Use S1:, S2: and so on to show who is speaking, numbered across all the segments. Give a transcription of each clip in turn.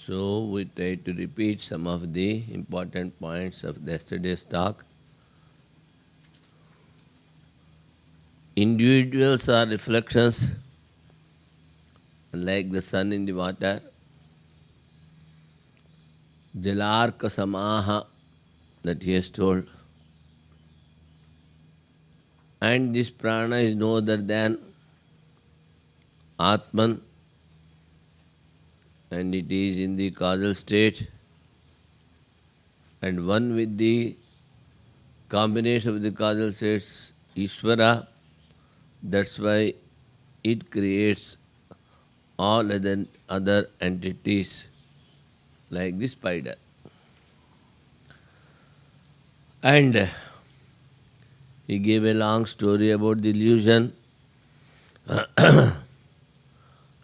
S1: So we try to repeat some of the important points of yesterday's talk. Individuals are reflections like the sun in the water. Jalarka samaha that he has told. And this prana is no other than Atman, and it is in the causal state and one with the combination of the causal states Ishvara. That's why it creates all other entities like the spider. And he gave a long story about the illusion.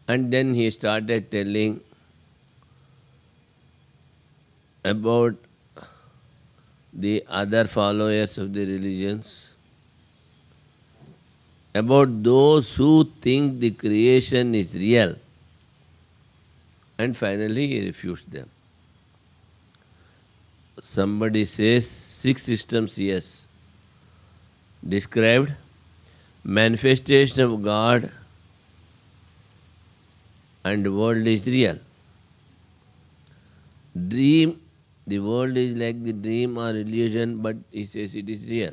S1: And then he started telling about the other followers of the religions, about those who think the creation is real. And finally he refutes them. Somebody says 6 systems, yes, described manifestation of God and the world is real. Dream, the world is like the dream or illusion, but he says it is real.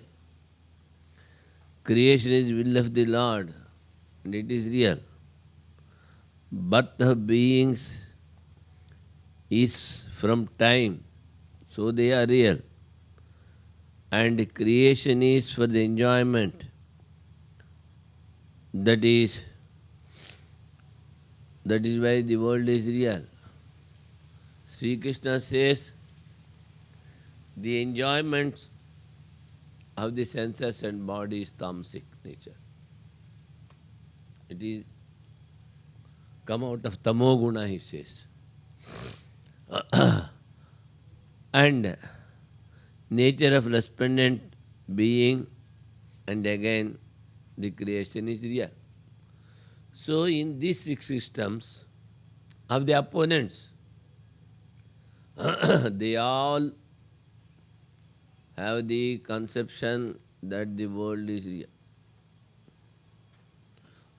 S1: Creation is will of the Lord, and it is real. Birth of beings is from time, so they are real. And creation is for the enjoyment. That is why the world is real. Sri Krishna says the enjoyment of the senses and body is tamasic nature. It is come out of tamoguna, he says. And nature of resplendent being, and again the creation is real. So in these 6 systems of the opponents, they all have the conception that the world is real.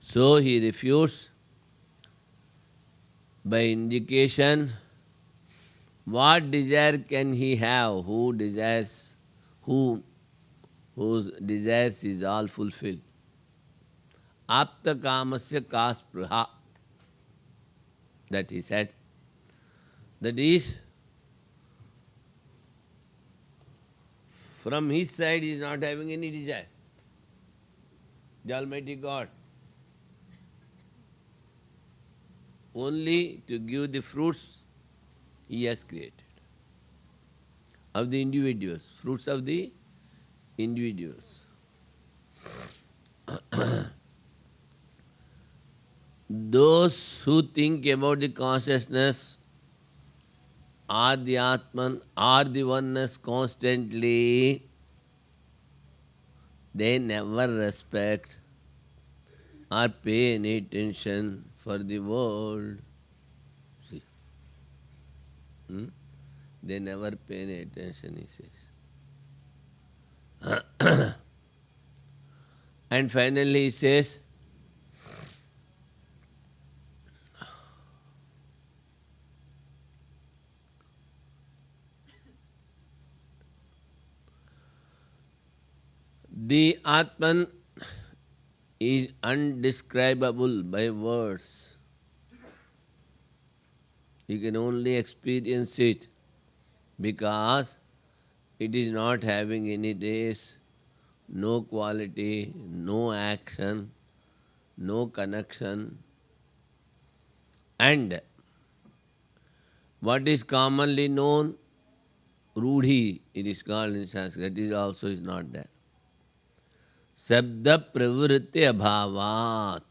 S1: So he refutes by indication what desire can he have whose desires is all fulfilled. Apta kamasya kaspraha, that he said. That is, from his side he is not having any desire. The Almighty God. Only to give the fruits he has created. Of the individuals, fruits of the individuals. Those who think about the consciousness or the Atman or the oneness constantly, they never respect or pay any attention for the world. See? They never pay any attention, he says. And finally he says, the Atman is undescribable by words. You can only experience it because it is not having any taste, no quality, no action, no connection. And what is commonly known, Rudhi, it is called in Sanskrit, that is also is not there. Sabda pravritti abhavat.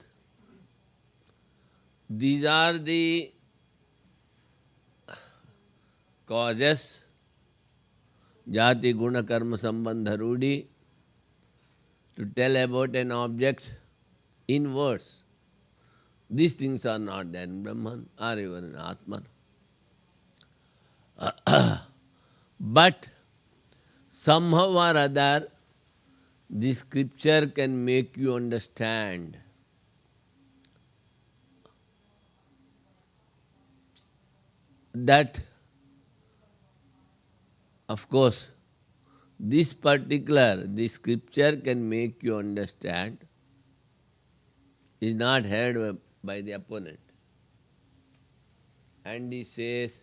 S1: These are the causes, jati guna karma sambandha rudhi, to tell about an object in words. These things are not there in Brahman or even in Atman. But somehow or other, the scripture can make you understand that, of course, the scripture can make you understand is not heard by the opponent. And he says,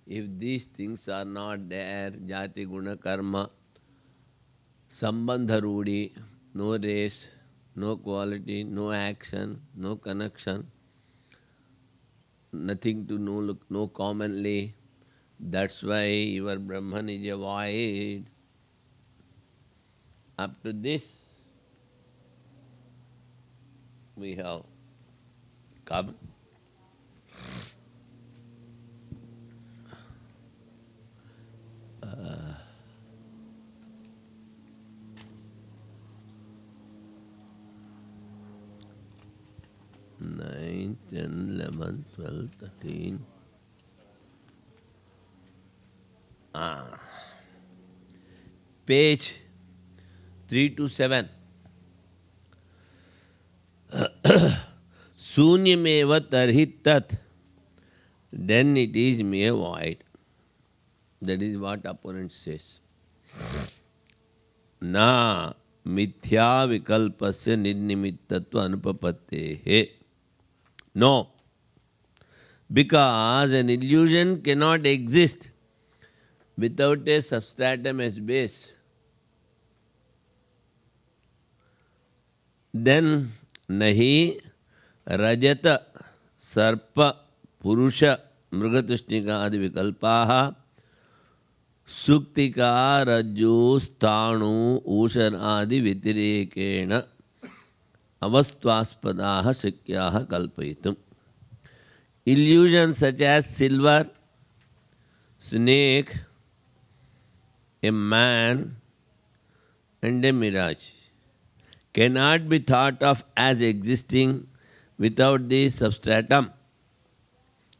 S1: if these things are not there, jati guna karma, sambandha rudi, no race, no quality, no action, no connection, nothing to know, no commonly, that's why your Brahman is a void. Up to this, we have come. Nine, 10, 11, 12, 13. Page 3 to 7. Sunyameva tarhi tat. Then it is mere void. That is what opponent says. Na mithya vikalpasya nirnimittatva anupapattehe. No. Because an illusion cannot exist without a substratum as base. Then nahi rajata sarpa purusha mrigatushnika adi vikalpaha suktika rajju sthanu ushar adi vitirekena avastvaspadaha shakyaha kalpayitum. Illusions such as silver, snake, a man, and a mirage cannot be thought of as existing without the substratum,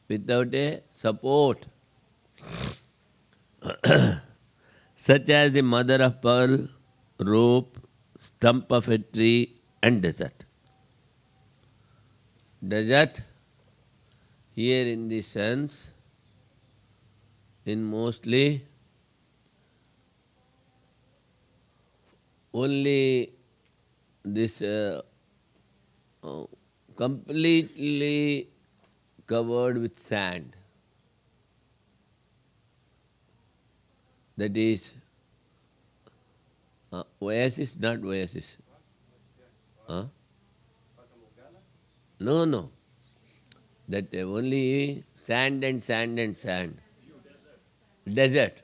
S1: without a support, such as the mother of pearl, rope, stump of a tree, and desert. Desert, here in the sense, in mostly only this completely covered with sand. That is oasis, not oasis. Huh? No. That only sand and sand and sand. Desert.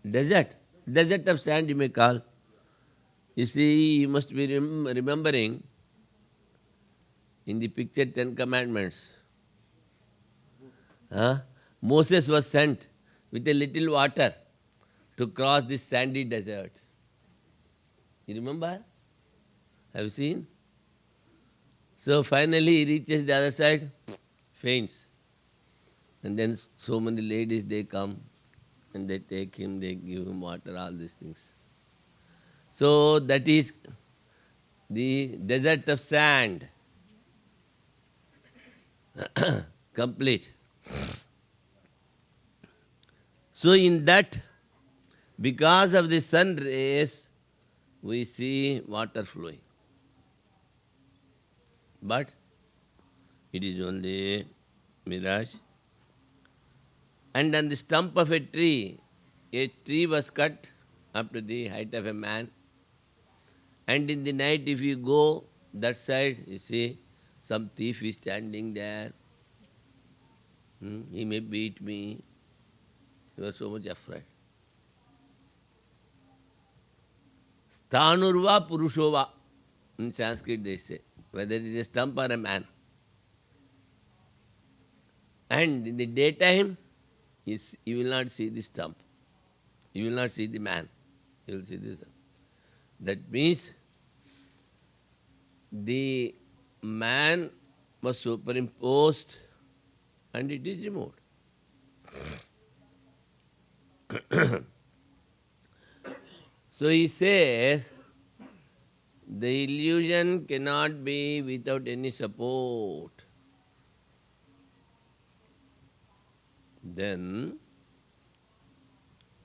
S1: Desert of sand you may call. You see, you must be remembering in the picture 10 Commandments. Moses was sent with a little water to cross this sandy desert. You remember? Have you seen? So finally he reaches the other side, faints. And then so many ladies, they come and they take him, they give him water, all these things. So that is the desert of sand. Complete. So in that, because of the sun rays, we see water flowing. But it is only mirage. And on the stump of a tree was cut up to the height of a man. And in the night, if you go that side, you see some thief is standing there. He may beat me. You are so much afraid. Sthanurva purushova. In Sanskrit they say, whether it is a stump or a man. And in the daytime, you will not see the stump. You will not see the man. You will see this. That means the man was superimposed and it is removed. So he says, the illusion cannot be without any support. Then,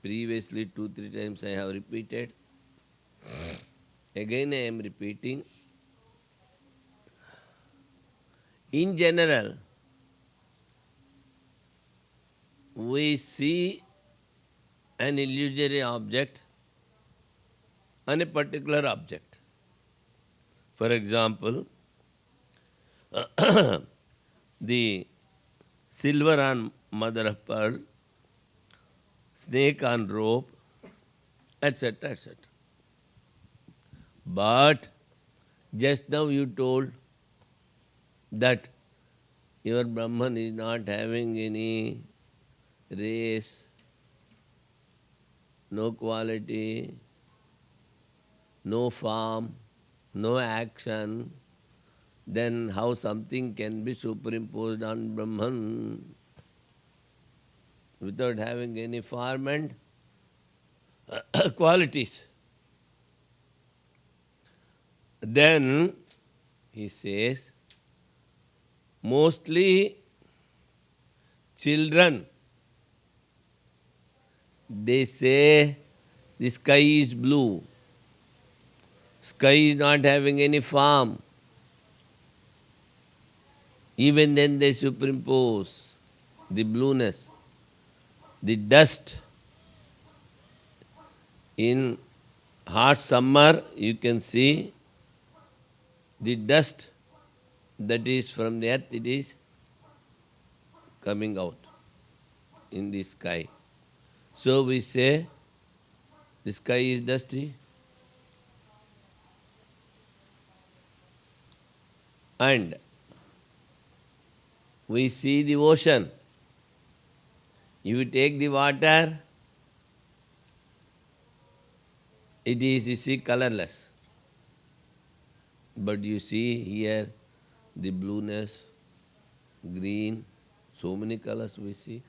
S1: previously 2-3 times I have repeated. Again I am repeating. In general, we see an illusory object and a particular object. For example, the silver on mother of pearl, snake on rope, etc., etc. But just now you told that your Brahman is not having any race, no quality, no form, no action, then how something can be superimposed on Brahman without having any form and qualities? Then he says, mostly children, they say the sky is blue. Sky is not having any form. Even then they superimpose the blueness. The dust in hot summer, you can see the dust that is from the earth, it is coming out in the sky. So we say the sky is dusty. And we see the ocean. If you take the water, it is, you see, colorless. But you see here the blueness, green, so many colors we see.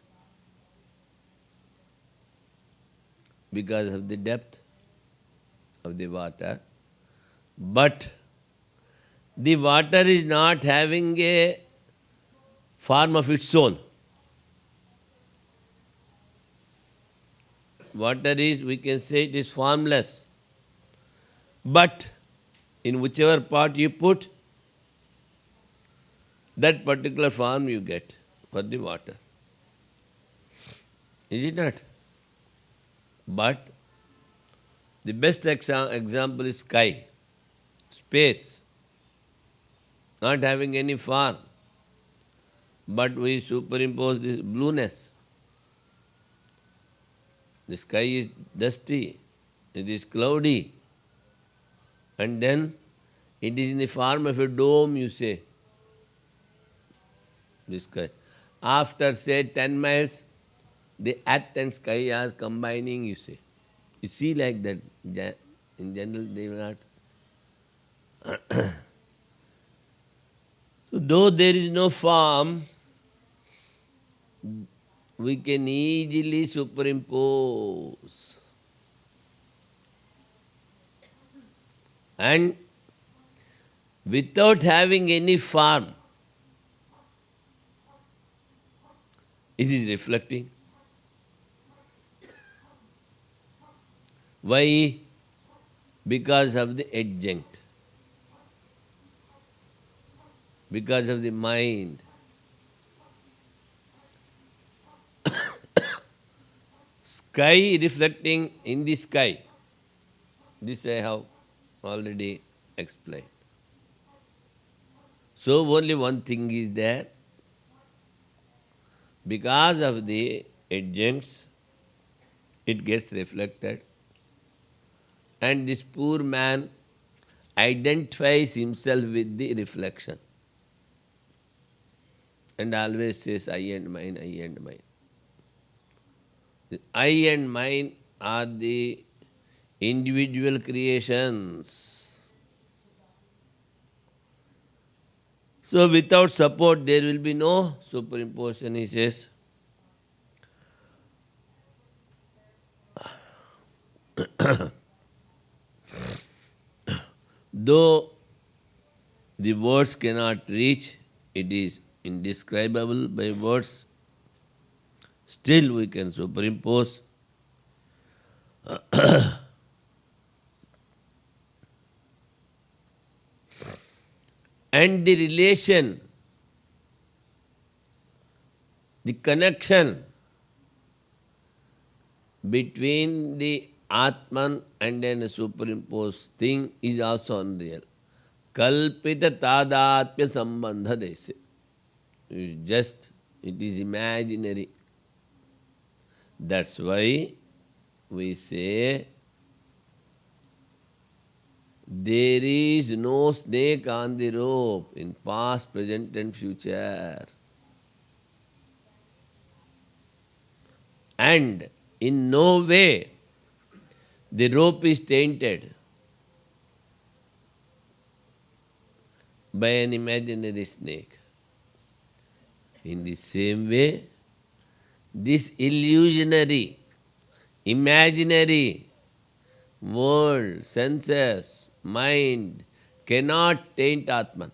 S1: Because of the depth of the water. But the water is not having a form of its own. Water is, we can say it is formless. But in whichever part you put, that particular form you get for the water. Is it not? But the best example is sky, space, not having any form, but we superimpose this blueness. The sky is dusty, it is cloudy, and then it is in the form of a dome, you say, the sky. After, say, 10 miles, the earth and sky are combining, you say. You see like that. In general, they will not. So, though there is no form, we can easily superimpose. And without having any form, it is reflecting. Why? Because of the adjunct. Because of the mind. Sky reflecting in the sky. This I have already explained. So only one thing is there. Because of the adjuncts, it gets reflected. And this poor man identifies himself with the reflection. And always says, I and mine, I and mine. The I and mine are the individual creations. So without support there will be no superimposition, he says. Though the words cannot reach, it is indescribable by words, still we can superimpose. And the relation, the connection between the Atman and then a superimposed thing is also unreal. Kalpita tadatmya sambandha desi. It is imaginary. That's why we say there is no snake on the rope in past, present and future. And in no way the rope is tainted by an imaginary snake. In the same way, this illusionary, imaginary world, senses, mind cannot taint Atman.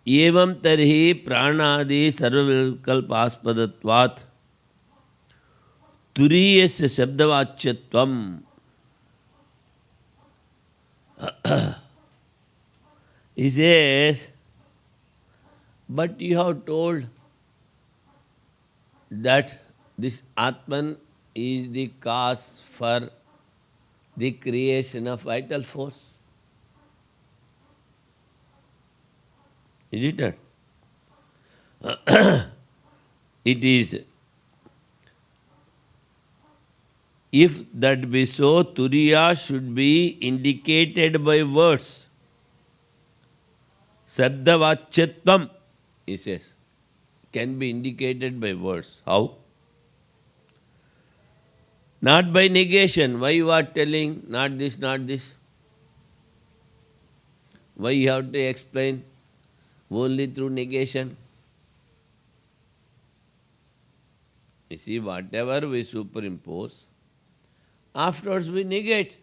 S1: एवं तर्हि प्राणादि सर्वविकल्पास्पदत्वात् तुरीयस्य शब्दवाच्यत्वम्. He says, but you have told that this Atman is the cause for the creation of vital force. Is it not? It is. If that be so, Turiya should be indicated by words. Sabdavachyatvam, he says, can be indicated by words. How? Not by negation. Why you are telling not this, not this? Why you have to explain only through negation? You see, whatever we superimpose, afterwards we negate.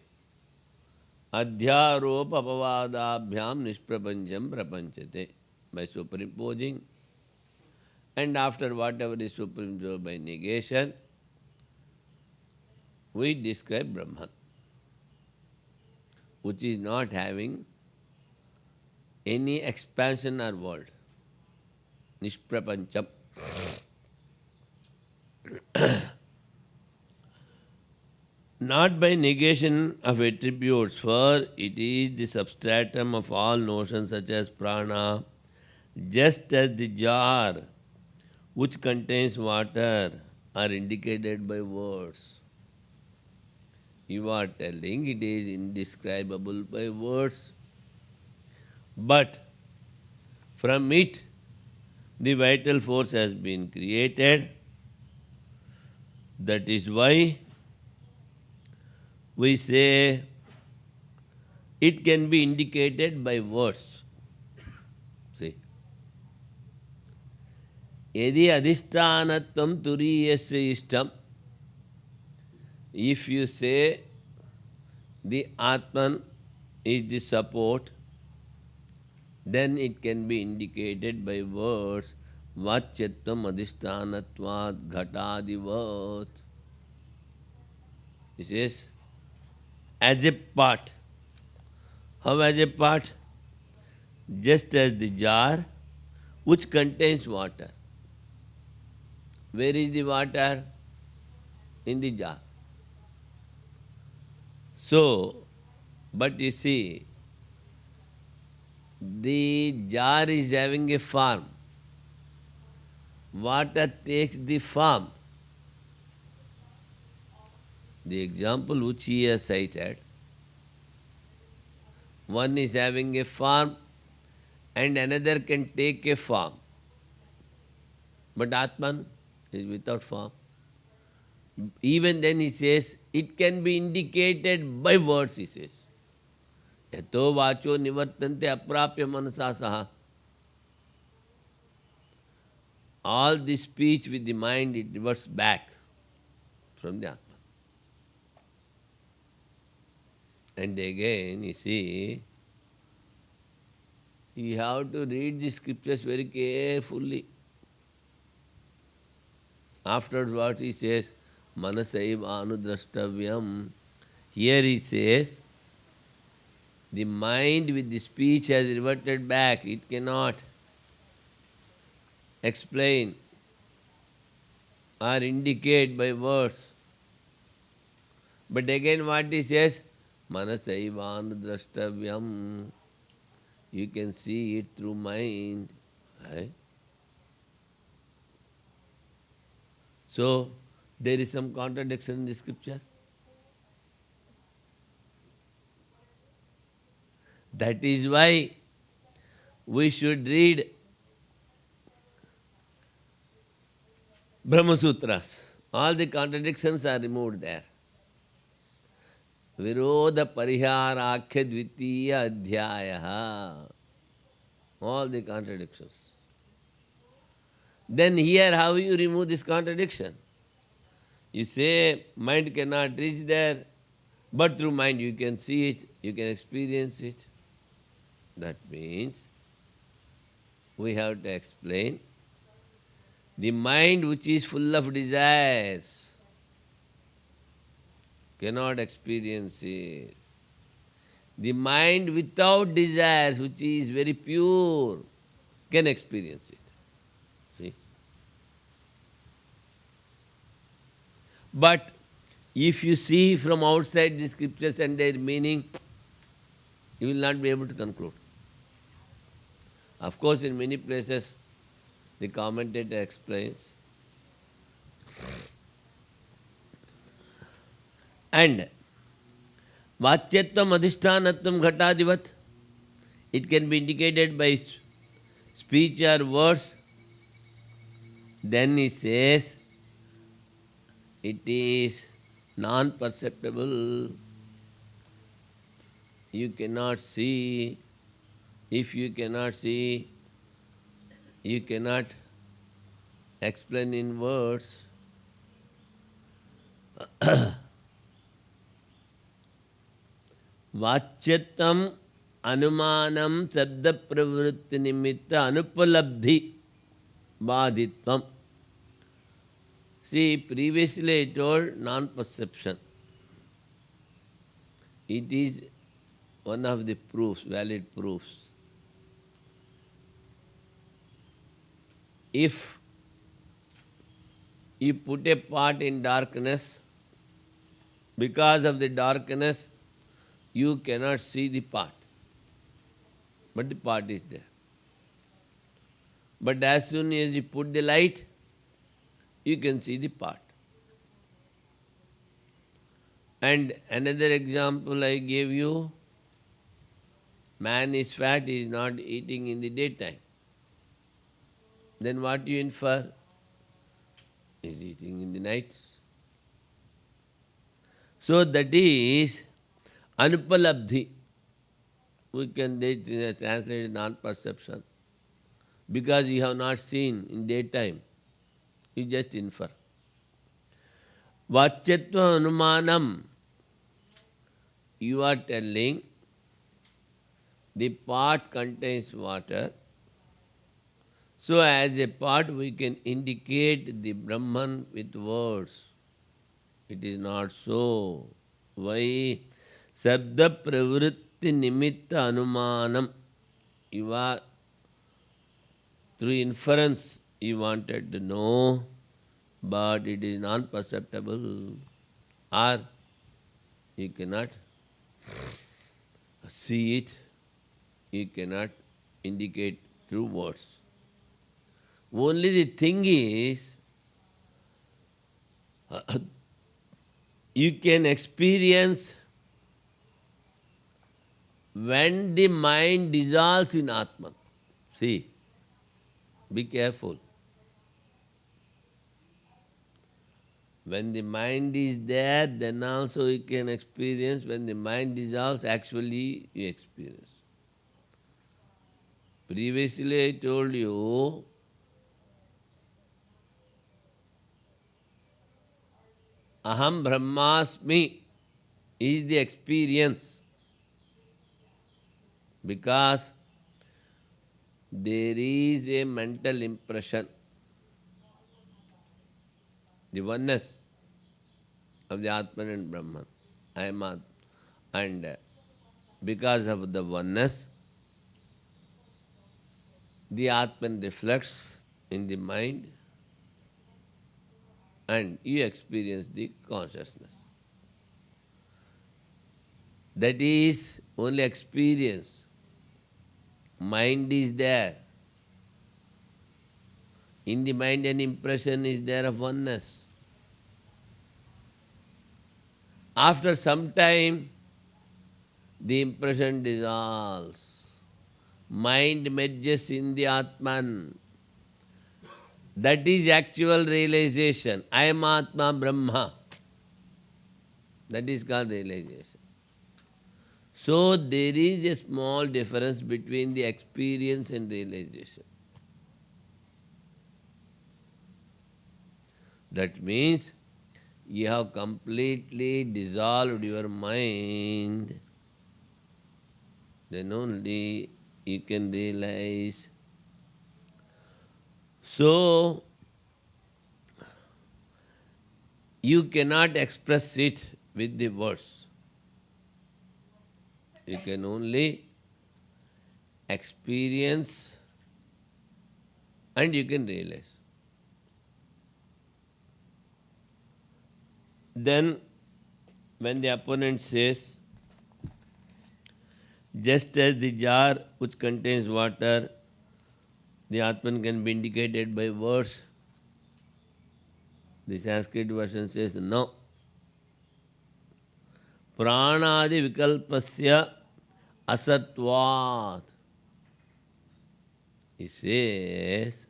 S1: Adhyaropa apavadabhyam nishprapancham prapanchate. By superimposing, and after whatever is superimposed by negation, we describe Brahman, which is not having any expansion or world. Nishprapancham. Not by negation of attributes, for it is the substratum of all notions such as prana, just as the jar which contains water are indicated by words. You are telling it is indescribable by words, but from it the vital force has been created. That is why we say it can be indicated by words. See. Yadi adhisthanattvam turiyasya ishtam. If you say the Atman is the support, then it can be indicated by words. Vachyatvam adhisthanattvat ghatadivat. He says, as a part. How as a part? Just as the jar which contains water. Where is the water? In the jar. So, but you see, the jar is having a form. Water takes the form. The example which he has cited, one is having a form and another can take a form. But Atman is without form. Even then he says, it can be indicated by words, he says. Yato vacho nivartante aprapya manasa saha. all this speech with the mind, it reverts back from the Atma. And again, you see, you have to read the scriptures very carefully. Afterwards, what he says, manasaiva anudrashtavyam. Here he says, the mind with the speech has reverted back. It cannot explain or indicate by words. But again what he says, manasaiva anudrashtavyam. You can see it through mind. Right? So, there is some contradiction in the scripture. That is why we should read Brahma Sutras. All the contradictions are removed there. Virodha Pariharakhya Dvitiya Adhyaya. All the contradictions. Then here how you remove this contradiction? You say mind cannot reach there, but through mind you can see it, you can experience it. That means we have to explain the mind which is full of desires cannot experience it. The mind without desires, which is very pure, can experience it. See? But if you see from outside the scriptures and their meaning, you will not be able to conclude. Of course, in many places, the commentator explains. And Vachyatvam adhishthanatvam ghatadivat. It can be indicated by speech or words. Then he says, it is non-perceptible. You cannot see. If you cannot see, you cannot explain in words. Vachyatvam anumanam sabda pravritti nimitta anupalabdhi badhitvam. See, previously I told non-perception. It is one of the proofs, valid proofs. If you put a pot in darkness, because of the darkness, you cannot see the pot. But the pot is there. But as soon as you put the light, you can see the pot. And another example I gave you, man is fat, he is not eating in the daytime. Then what you infer? He is eating in the nights. So that is anupalabdhi. We can translate non-perception. Because you have not seen in daytime, you just infer. Vachyatva anumanam. You are telling the pot contains water. So as a pot we can indicate the Brahman with words. It is not so. Why? Sabda pravritti nimitta anumanam. You are, through inference, you wanted to know, but it is non-perceptible. Or you cannot see it, you cannot indicate through words. Only the thing is, you can experience when the mind dissolves in Atman. See, be careful. When the mind is there, then also you can experience. When the mind dissolves, actually you experience. Previously I told you, Aham Brahmasmi is the experience, because there is a mental impression, the oneness of the Atman and Brahman. I am Atman. And because of the oneness, the Atman reflects in the mind and you experience the consciousness. That is only experience. Mind is there. In the mind an impression is there of oneness. After some time, the impression dissolves. Mind merges in the Atman. That is actual realization. I am Atma Brahma. That is called realization. So there is a small difference between the experience and realization. That means you have completely dissolved your mind, then only you can realize. So, you cannot express it with the words. You can only experience and you can realize. Then, when the opponent says, just as the jar which contains water, the Atman can be indicated by words, the Sanskrit version says, no. Pranadi vikalpasya asatvat. He says,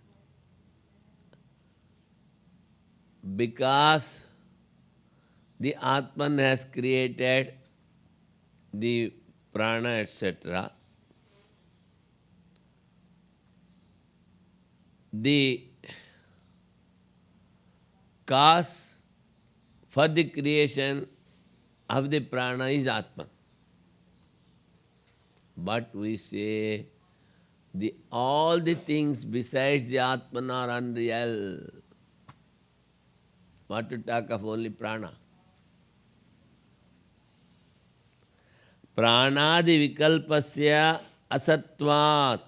S1: because the Atman has created the prana, etc., the cause for the creation of the prana is Atman. But we say all the things besides the Atman are unreal. What to talk of only prana? Pranadi vikalpasya asatvat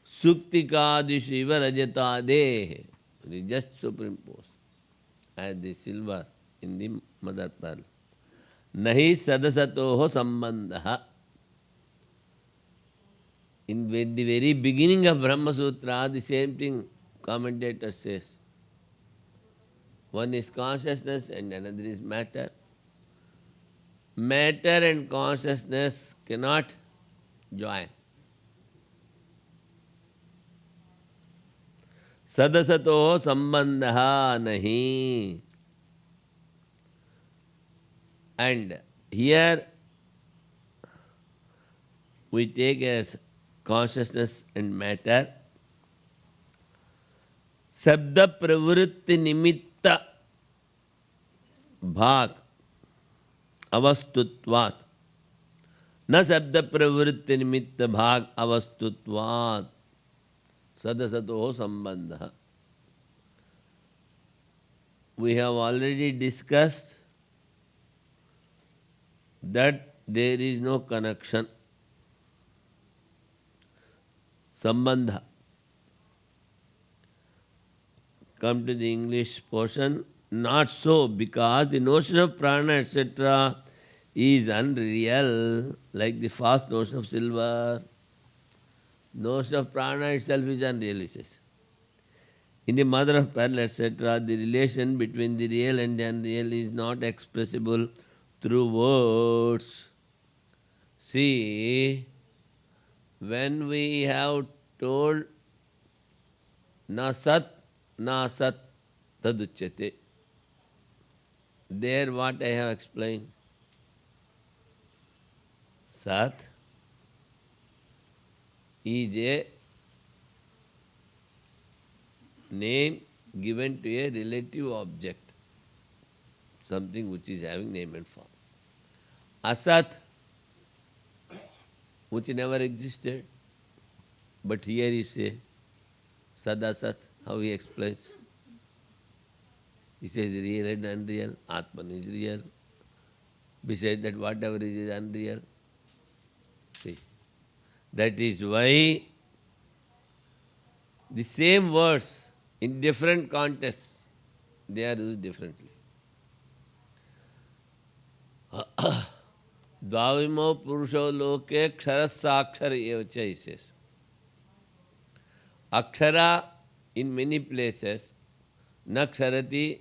S1: suktikadishu iva rajatade. We just superimpose as the silver in the mother pearl. Nahi sadasatoho sambandha. In the very beginning of Brahma Sutra, the same thing commentator says. One is consciousness and another is matter. Matter and consciousness cannot join. Sadasato sambandha nahi. And here we take as consciousness and matter. Sabda pravritti nimitta bhag avastutvat. Na sabda pravritti nimitta bhag avastutvat. Sadasato sambandha. We have already discussed that there is no connection. Sambandha. Come to the English portion. Not so, because the notion of prana, etc., is unreal, like the false notion of silver. Notion of prana itself is unreal, he says. In the mother of pearl, etc., the relation between the real and the unreal is not expressible through words. See, when we have told na sat taduchyate, there what I have explained? Sat is a name given to a relative object. something which is having name and form. Asat, which never existed, but here he says, Sad Asat, how he explains. He says real and unreal, Atman is real. Besides that, whatever is unreal. See, that is why the same words in different contexts, they are used differently. Dvavimo purusho loke kshara evacha, he says. Akshara in many places, naksharati,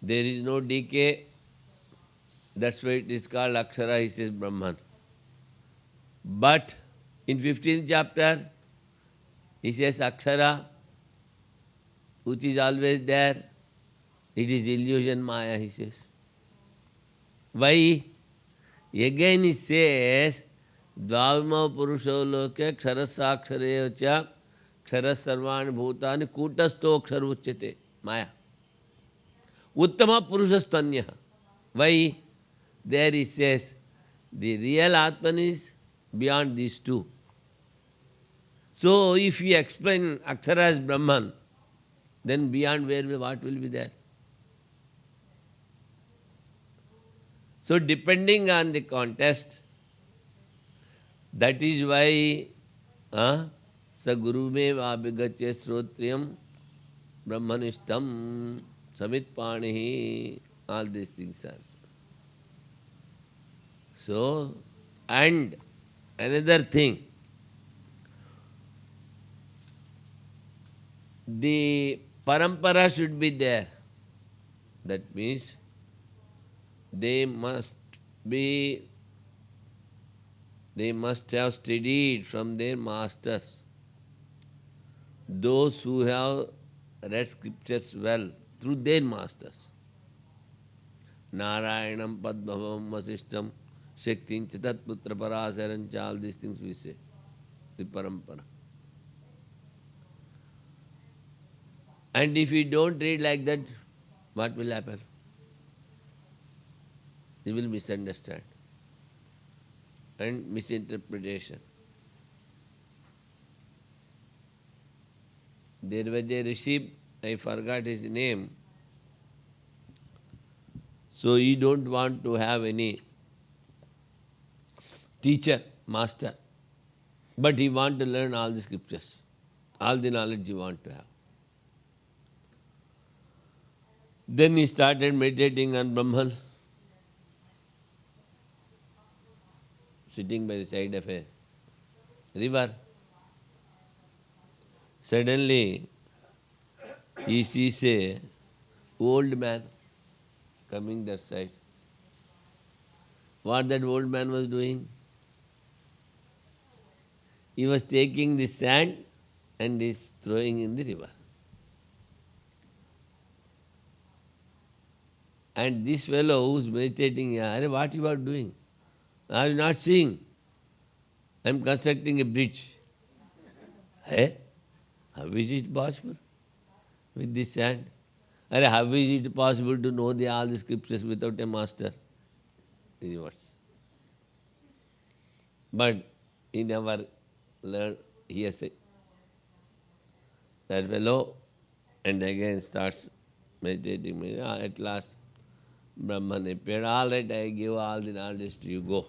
S1: there is no decay. That's why it is called Akshara, he says Brahman. But in 15th chapter, he says Akshara, which is always there, it is illusion Maya, he says. Why? Again he says, Dvavima purusho loke ksharasaksharevacha ksharasarvani bhutani kutasto ksharuchyate. Maya. Uttama purushastanya. Why? There he says, the real Atman is beyond these two. So if you explain Akshara as Brahman, then beyond what will be there? So depending on the context, that is why sa guru me vabhigache srotriyam brahmanishtam samit panihi, all these things are. So, and another thing, the parampara should be there. That means they must have studied from their masters. Those who have read scriptures well through their masters. Narayanam Padmavam Vasishtam Shaktin Chitat Putra Parasarancha, all these things we say. The parampara. And if you don't read like that, what will happen? You will misunderstand and misinterpretation. There was a rishi, I forgot his name. So he don't want to have any teacher, master, but he want to learn all the scriptures, all the knowledge he want to have. Then he started meditating on Brahman, sitting by the side of a river. Suddenly, he sees a old man coming that side. What that old man was doing? He was taking the sand and is throwing in the river. And this fellow who is meditating here, what you are doing? Are you not seeing? I am constructing a bridge. Hey? How is it possible with this sand? How is it possible to know all the scriptures without a master? In words. But he never learned, he has said. That fellow, and again starts meditating. At last, Brahman appeared. All right, I give all the knowledge to you, go.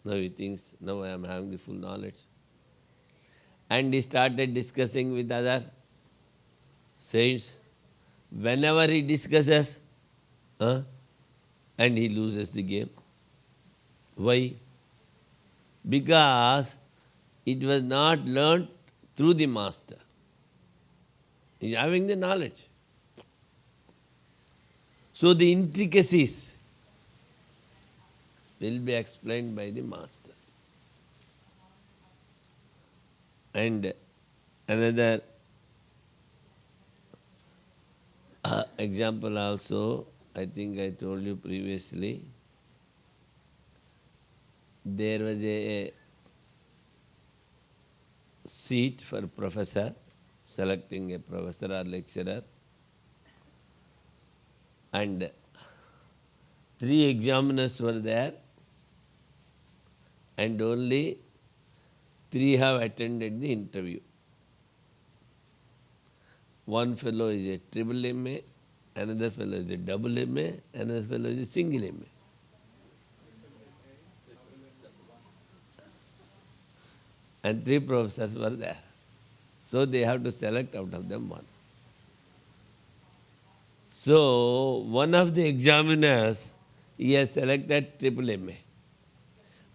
S1: Now he thinks, now I am having the full knowledge. And he started discussing with other saints. Whenever he discusses, and he loses the game. Why? Because it was not learnt through the master. He is having the knowledge. So the intricacies will be explained by the master. And another example also, I think I told you previously, there was a seat for professor, selecting a professor or lecturer. And 3 examiners were there, and only 3 have attended the interview. One fellow is a triple MA, another fellow is a double MA, another fellow is a single MA. And 3 professors were there. So they have to select out of them one. So one of the examiners, he has selected triple MA.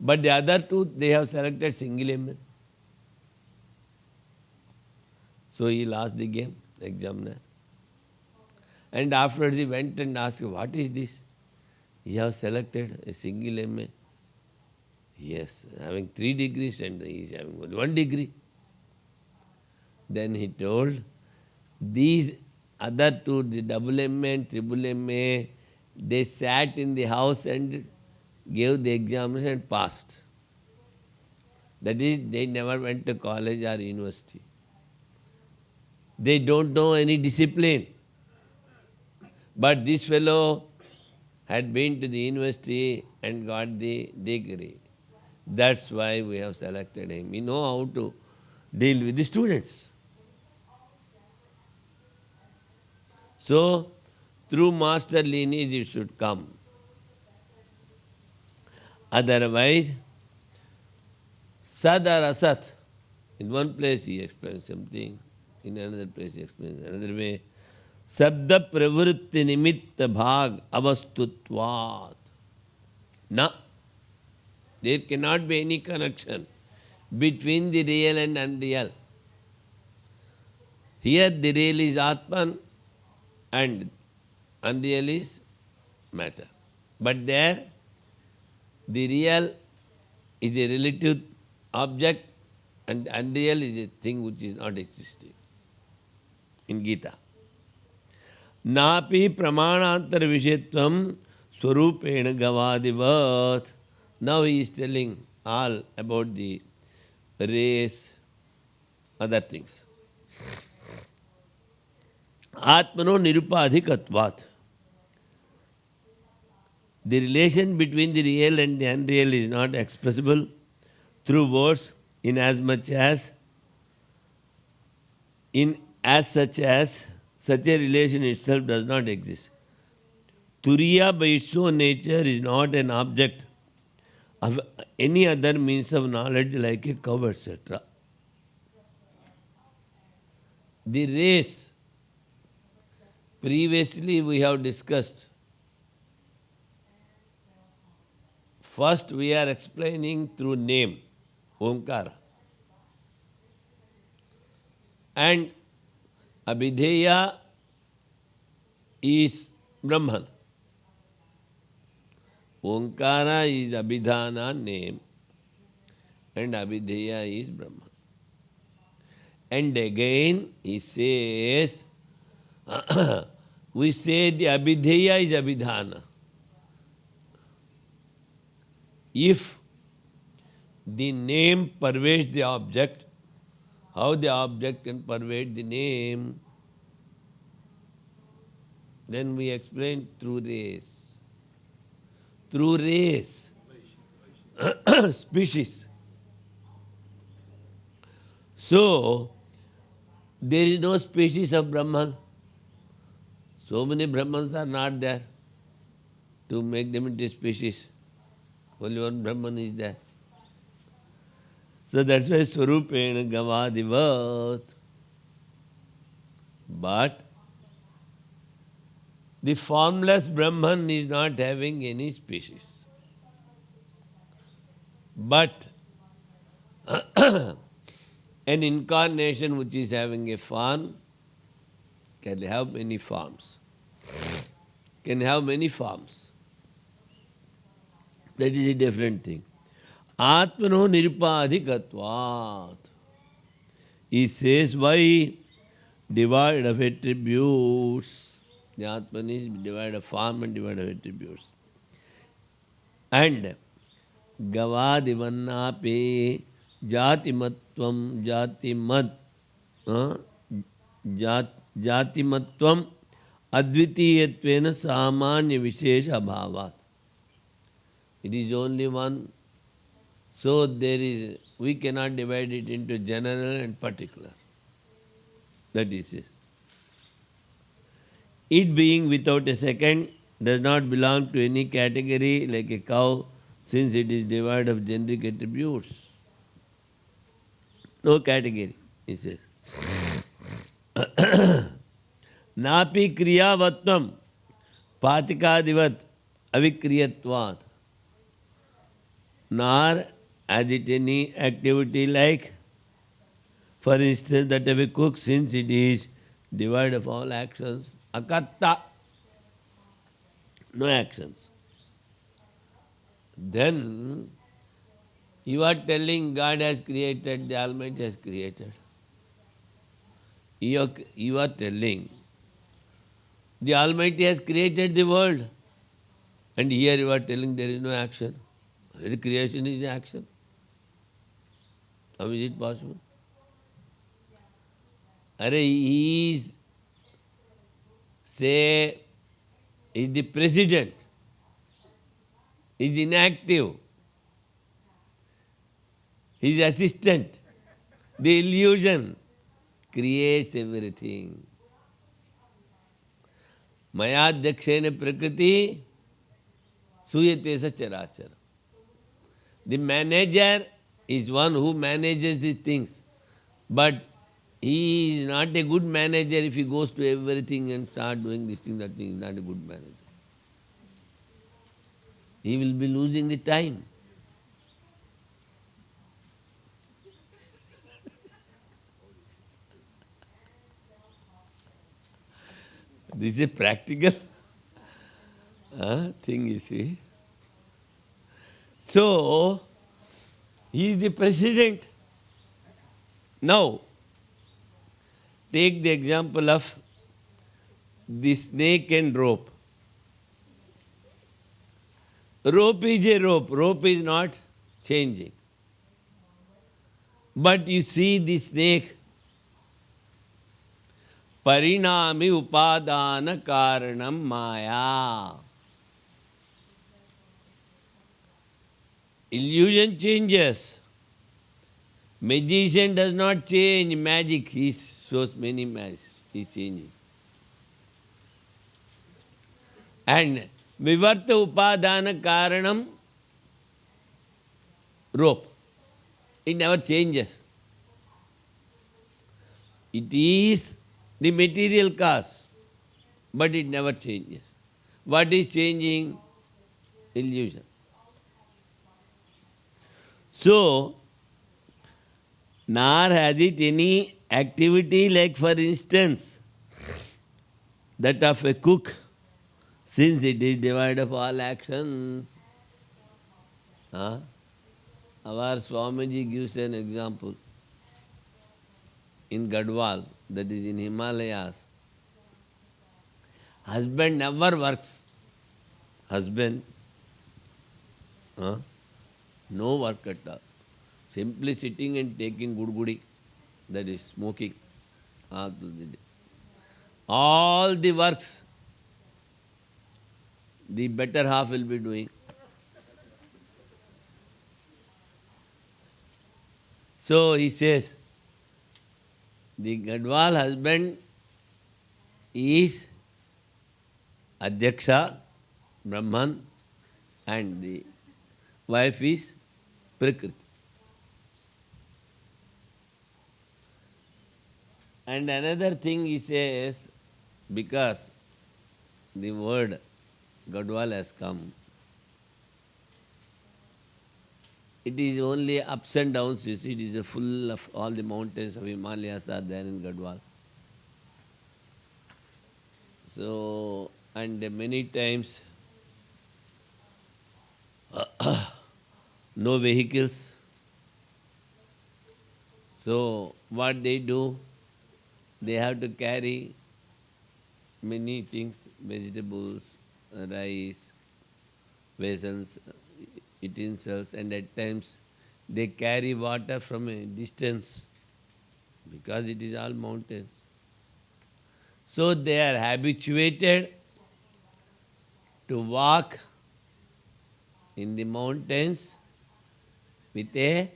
S1: But the other 2, they have selected single MA. So he lost the game, the examiner. And afterwards he went and asked, what is this? He has selected a single MA. Yes, having 3 degrees and he is having only 1 degree. Then he told, these other 2, the double MA and triple MA, they sat in the house and gave the examination and passed. That is, they never went to college or university. They don't know any discipline. But this fellow had been to the university and got the degree. That's why we have selected him. We know how to deal with the students. So, through master lineage it should come. Otherwise, sad or asat, in one place he explains something, in another place he explains another way. Sabda pravritti nimitta bhag avastutvat. Na. There cannot be any connection between the real and unreal. Here the real is Atman and unreal is matter. But there the real is a relative object and unreal is a thing which is not existing. In Gita. Napi pramanantar vishetvam swarupena gavadivat. Now he is telling all about the race, other things. Atmano nirupadhikatvat. The relation between the real and the unreal is not expressible through words inasmuch as such a relation itself does not exist. Turiya by its own nature is not an object of any other means of knowledge like a cow, etc. The race, previously we have discussed. First we are explaining through name, Omkara. And Abhideya is Brahman. Omkara is Abhidhana name and Abhideya is Brahman. And again he says, we say the Abhideya is Abhidhana. If the name pervades the object, how the object can pervade the name? Then we explain through race. Through race, species. So, there is no species of Brahman. So many Brahmans are not there to make them into species. Only one Brahman is there. So that's why Swarupena Gavadivat. But the formless Brahman is not having any species. But an incarnation which is having a form can have many forms. Can have many forms. That is a different thing. Atmano nirupadhikatvat. He says, why divide of attributes? The Atman is divide of form and divide of attributes. And Gavadivannape jatimatvam jatimatvam advitiyatvena samanya vishesha bhavat. It is only one, so we cannot divide it into general and particular. That is it. It being without a second does not belong to any category like a cow, since it is devoid of generic attributes. No category, he says. Napi kriyavatvam patikadivat avikriyatvat. Nor as it any activity like, for instance, that of a cook, since it is devoid of all actions, akarta, no actions. Then you are telling God has created, the Almighty has created. You are telling the Almighty has created the world, and here you are telling there is no action. The creation is action. How is it possible? He is, say, is the president, is inactive, his assistant, the illusion creates everything. Mayadhyakshena prakriti suyate sacharachara. The manager is one who manages these things, but he is not a good manager if he goes to everything and start doing this thing, that thing. He is not a good manager. He will be losing the time. This is a practical thing, you see. So, he is the president. Now, take the example of the snake and rope. Rope is a rope. Rope is not changing. But you see the snake, parinami upadana karanam maya. Illusion changes. Magician does not change magic. He shows many magic. He is changing. And vivarta upadana karanam rope. It never changes. It is the material cause, but it never changes. What is changing? Illusion. So, nor has it any activity like, for instance, that of a cook, since it is devoid of all action. Our Swamiji gives an example. In Gadwal, that is in Himalayas, husband never works. Husband, no work at all. Simply sitting and taking gudgudi, that is smoking, all through the day. All the works, the better half will be doing. So he says, the Gadwal husband is Adhyaksha, Brahman, and the wife is Prakriti. And another thing he says, because the word Gadwal has come, it is only ups and downs, you see, it is full of all the mountains of Himalayas are there in Gadwal. So, and many times, no vehicles. So, what they do, they have to carry many things, vegetables, rice, vessels, utensils, and at times they carry water from a distance because it is all mountains. So they are habituated to walk in the mountains with a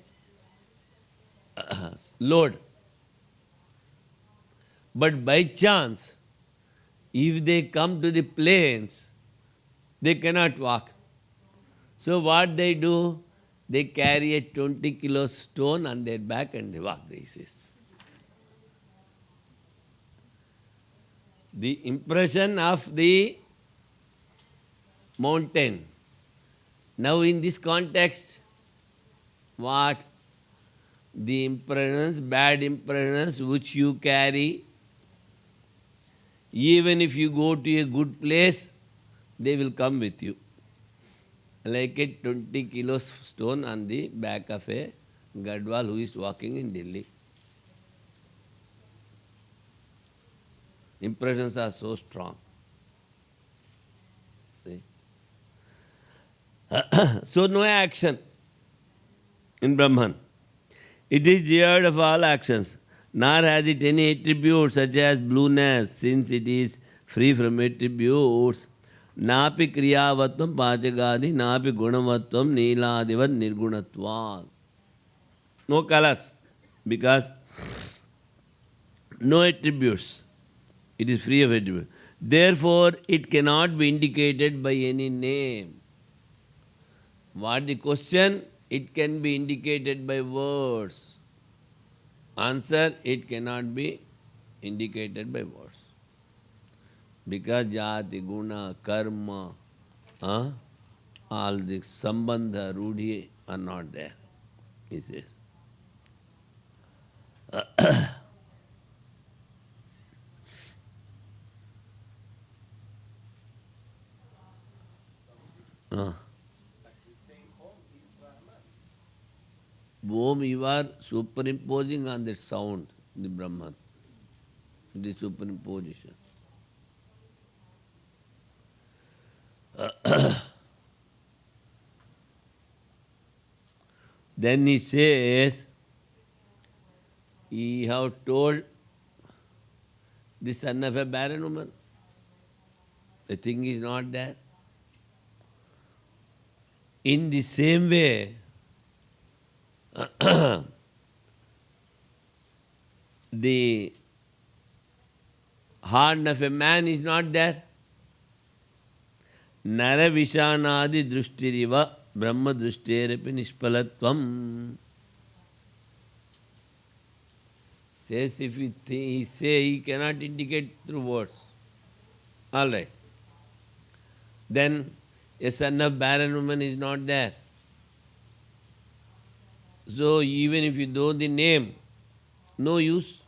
S1: load. But by chance, if they come to the plains, they cannot walk. So what they do? They carry a 20-kilo stone on their back and they walk. This is the impression of the mountain. Now in this context, what? The impressions, bad impressions which you carry, even if you go to a good place, they will come with you. Like a 20 kilos stone on the back of a Gadwal who is walking in Delhi. Impressions are so strong. See? So no action in Brahman. It is reared of all actions, nor has it any attributes such as blueness, since it is free from attributes. Napi kriyavatvam pachagadi, napi gunavatvam niladivat nirgunatvat. No colors, because no attributes. It is free of attributes. Therefore, it cannot be indicated by any name. What the question? It can be indicated by words. Answer, it cannot be indicated by words. Because jati, guna, karma, all the sambandha, rudhi are not there. He says. Om, you are superimposing on the sound, the Brahman. The superimposition. Then he says, he have told the son of a barren woman. The thing is not there. In the same way, the horn of a man is not there. Nara vishanadi drushtiriva brahma drushterapi nishpalatvam. Says if he say he cannot indicate through words. All right. Then a son of barren woman is not there. So even if you know the name, no use,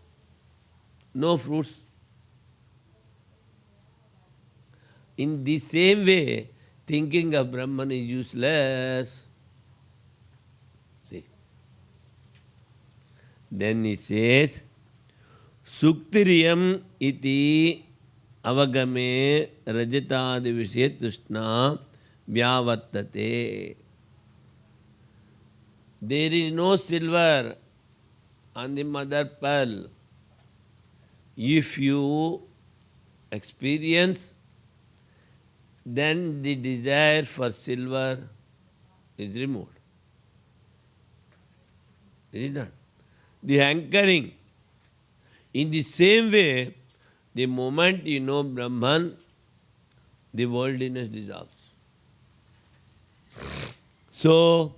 S1: no fruits. In the same way, thinking of Brahman is useless. See. Then he says, Suktiriyam iti avagame rajatadi vishya tushna vyavartate. There is no silver on the mother pearl. If you experience, then the desire for silver is removed. Is it not? The hankering. In the same way, the moment you know Brahman, the worldliness dissolves. So,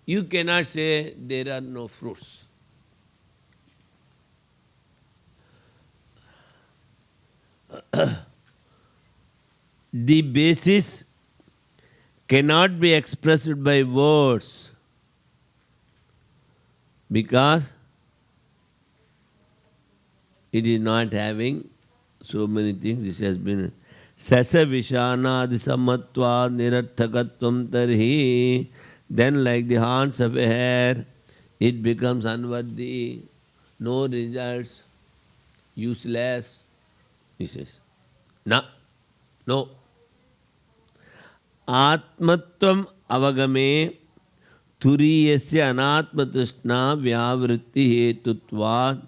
S1: you cannot say there are no fruits. The basis cannot be expressed by words because it is not having so many things. This has been Sasa Vishana Disamatva Nirarthakatvam Tarhi. Then like the horns of a hare, it becomes unworthy, no results, useless. He says, no. Atmatvam avagame turiyasya anatma trishna vyavritti hetutvat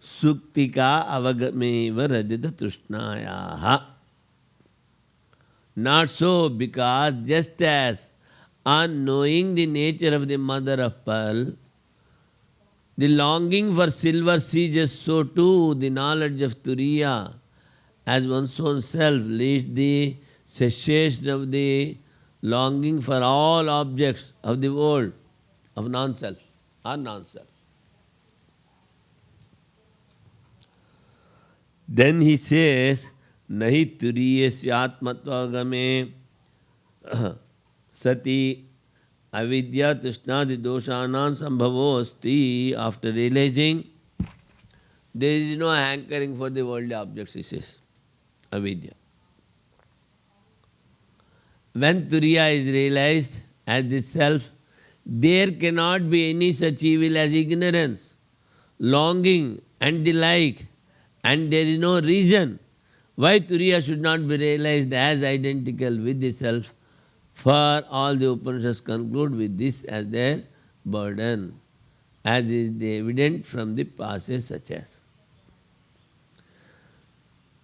S1: Suktika avagameva rajata trishnayaha. Not so, because just as on knowing the nature of the mother of pearl, the longing for silver ceases, so too the knowledge of Turiya as one's own self leads the cessation of the longing for all objects of the world, of non-self or non-self. Then he says, Nahi Turiyasya atmatvagame sati avidya tishnadi doshanan sambhavo asti. After realizing there is no hankering for the worldly objects, he says, avidya. When Turiya is realized as the self, there cannot be any such evil as ignorance, longing and the like, and there is no reason why Turiya should not be realized as identical with the self, for all the Upanishads conclude with this as their burden, as is evident from the passage such as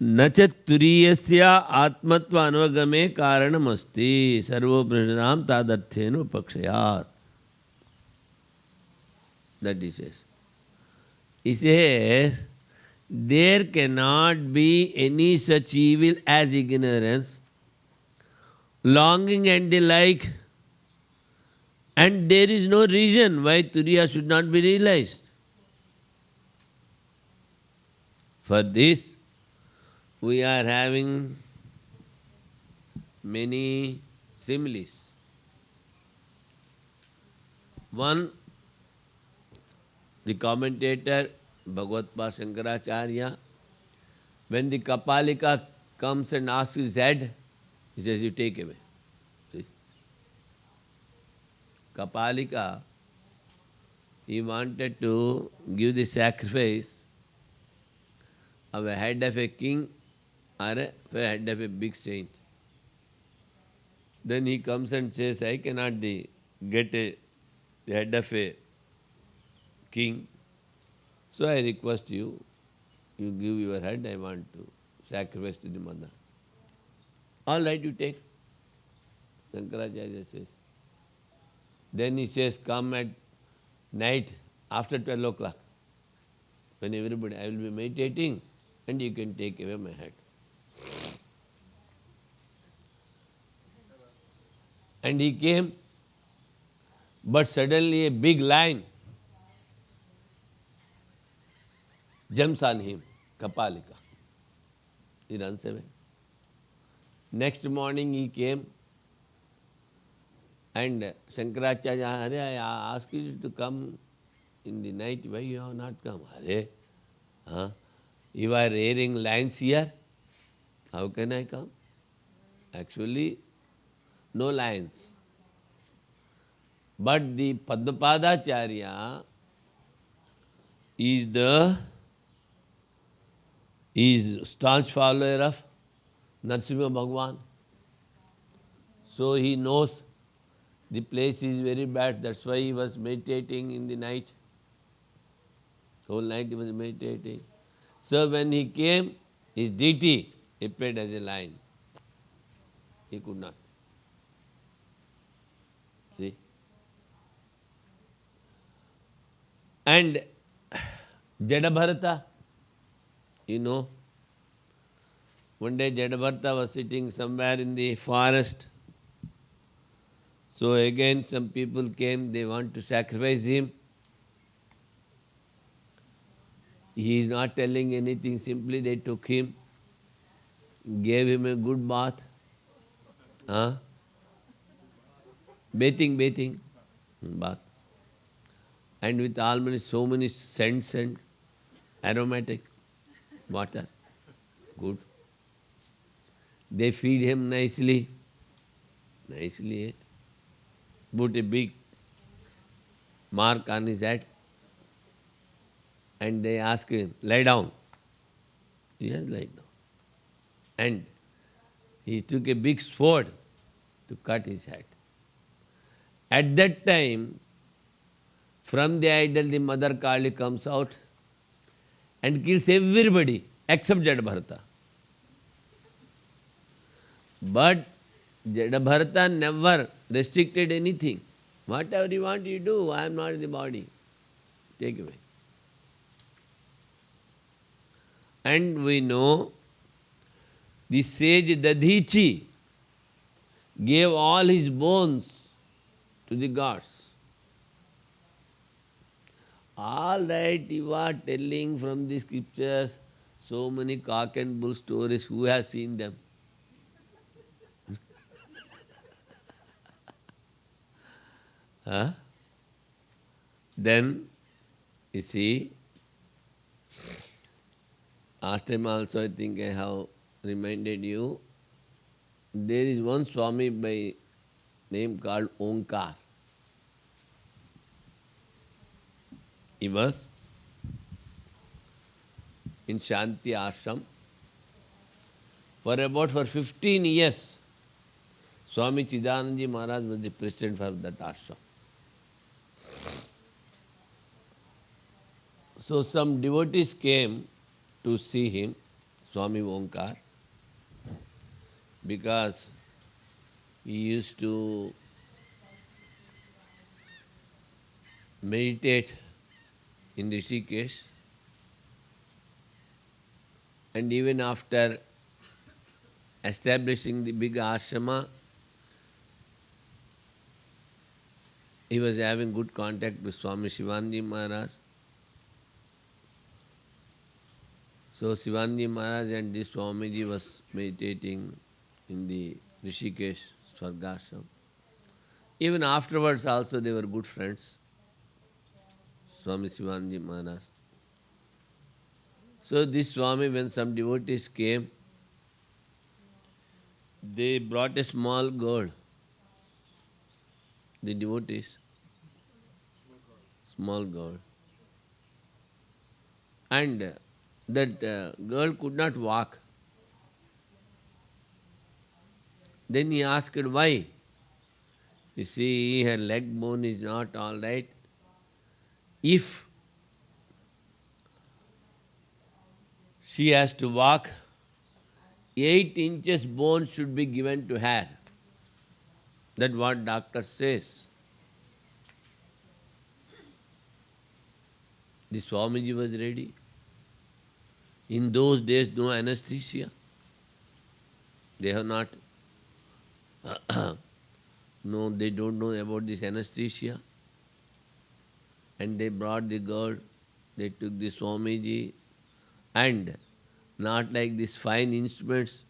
S1: Nachat Turiyasya atmatva anvagame karanamasti sarvoprishnam tadarthenu pakshayat. That he says. He says, there cannot be any such evil as ignorance, longing and the like, and there is no reason why Turiya should not be realized. For this, we are having many similes. One, the commentator Bhagavad Shankaracharya, when the Kapalika comes and asks his head, he says, you take away. See? Kapalika, he wanted to give the sacrifice of a head of a king or a head of a big saint. Then he comes and says, I cannot get the head of a king. So I request you, you give your head, I want to sacrifice to the mother. All right, you take. Shankaracharya says. Then he says, come at night after 12 o'clock. When everybody, I will be meditating and you can take away my head. And he came, but suddenly a big lion jumps on him, Kapalika. He runs away. Next morning he came and Shankaracharya, Hare, I asked you to come in the night, why you have not come? Hare, you are rearing lions here, how can I come? Actually, no lions. But the Padmapadacharya is staunch follower of Narasimha Bhagwan. So he knows the place is very bad, that's why he was meditating in the night. Whole night he was meditating. So when he came, his deity appeared as a lion. He could not. See? And Jadabharata, you know, one day Jadabharata was sitting somewhere in the forest. So again some people came, they want to sacrifice him. He is not telling anything, simply they took him, gave him a good bath. Bathing, bath. And with so many scents and aromatic water. Good. They feed him nicely. Put a big mark on his head. And they ask him, lie down. He has lied down. And he took a big sword to cut his head. At that time, from the idol, the mother Kali comes out and kills everybody except Jadabharata. But Jadabharata never restricted anything. Whatever you want, you do. I am not in the body. Take away. And we know the sage Dadhichi gave all his bones to the gods. All right, you are telling from the scriptures so many cock and bull stories. Who has seen them? Huh? Then, you see, last time also I think I have reminded you, there is one Swami by name called Omkar. He was in Shanti Ashram for 15 years. Swami Chidananji Maharaj was the president of that ashram. So some devotees came to see him, Swami Omkar, because he used to meditate in Rishikesh, and even after establishing the big ashrama, he was having good contact with Swami Shivanji Maharaj. So Shivanji Maharaj and this Swamiji was meditating in the Rishikesh Swargashram. Even afterwards also they were good friends, Swami Shivanji Maharaj. So this Swami, when some devotees came, they brought a small girl. The devotees, small girl. And that girl could not walk. Then he asked why. You see, her leg bone is not all right. If she has to walk, 8 inches bone should be given to her. That's what doctor says. The Swamiji was ready. In those days, no anesthesia. They have not, no, they don't know about this anesthesia. And they brought the girl, they took the Swamiji, and not like these fine instruments,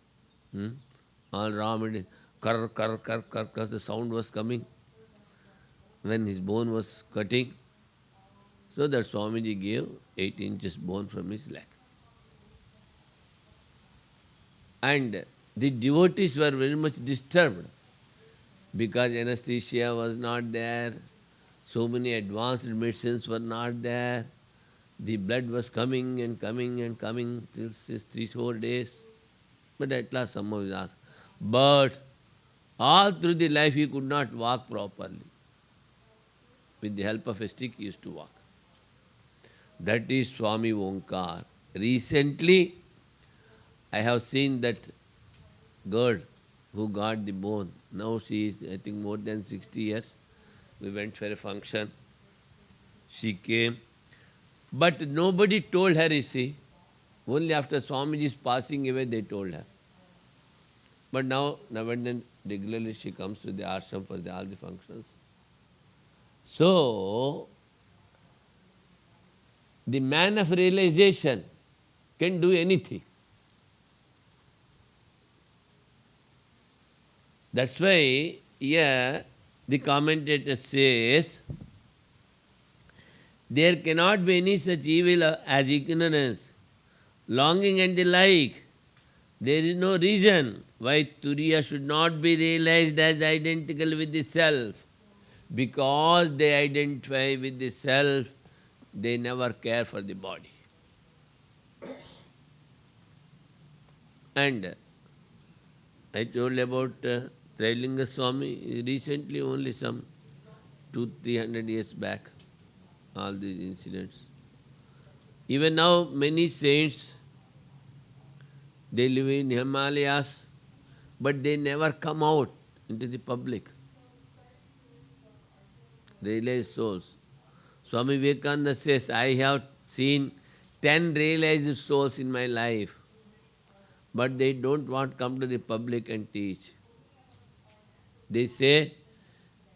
S1: all raw material, kar, kar, kar, kar, kar, the sound was coming when his bone was cutting. So that Swamiji gave 8 inches bone from his leg. And the devotees were very much disturbed because anesthesia was not there, so many advanced medicines were not there, the blood was coming and coming and coming till 3-4 days. But at last someone was asked. But all through the life he could not walk properly. With the help of a stick he used to walk. That is Swami Omkar. Recently I have seen that girl who got the bone. Now she is, I think, more than 60 years. We went for a function. She came. But nobody told her, you see. Only after Swamiji's passing away, they told her. But now and then, regularly she comes to the ashram for all the functions. So, the man of realization can do anything. That's why here the commentator says, there cannot be any such evil as ignorance, longing and the like. There is no reason why Turiya should not be realized as identical with the self. Because they identify with the self, they never care for the body. And I told about Trailinga Swami recently, only some 200-300 years back, all these incidents. Even now, many saints, they live in Himalayas, but they never come out into the public. Realized souls. Swami Vivekananda says, I have seen 10 realized souls in my life, but they don't want to come to the public and teach. They say,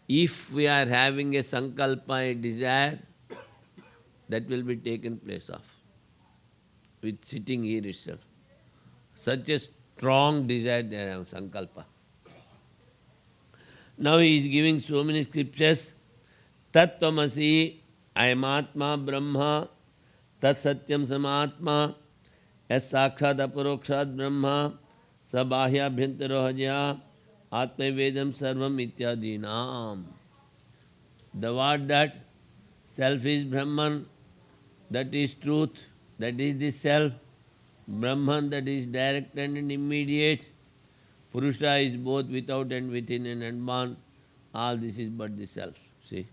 S1: if we are having a sankalpa, a desire, that will be taken place of, with sitting here itself. Such a strong desire they have, sankalpa. Now he is giving so many scriptures. Tat tvamasi, ayamatma brahma, tat satyam samatma, yas sakshad aparokshad brahma, sabahya bhyantaro hajya, atma vedam sarvam ityadinam. The word that self is Brahman, that is truth, that is the self. Brahman, that is direct and immediate. Purusha is both without and within and unborn. All this is but the self. See?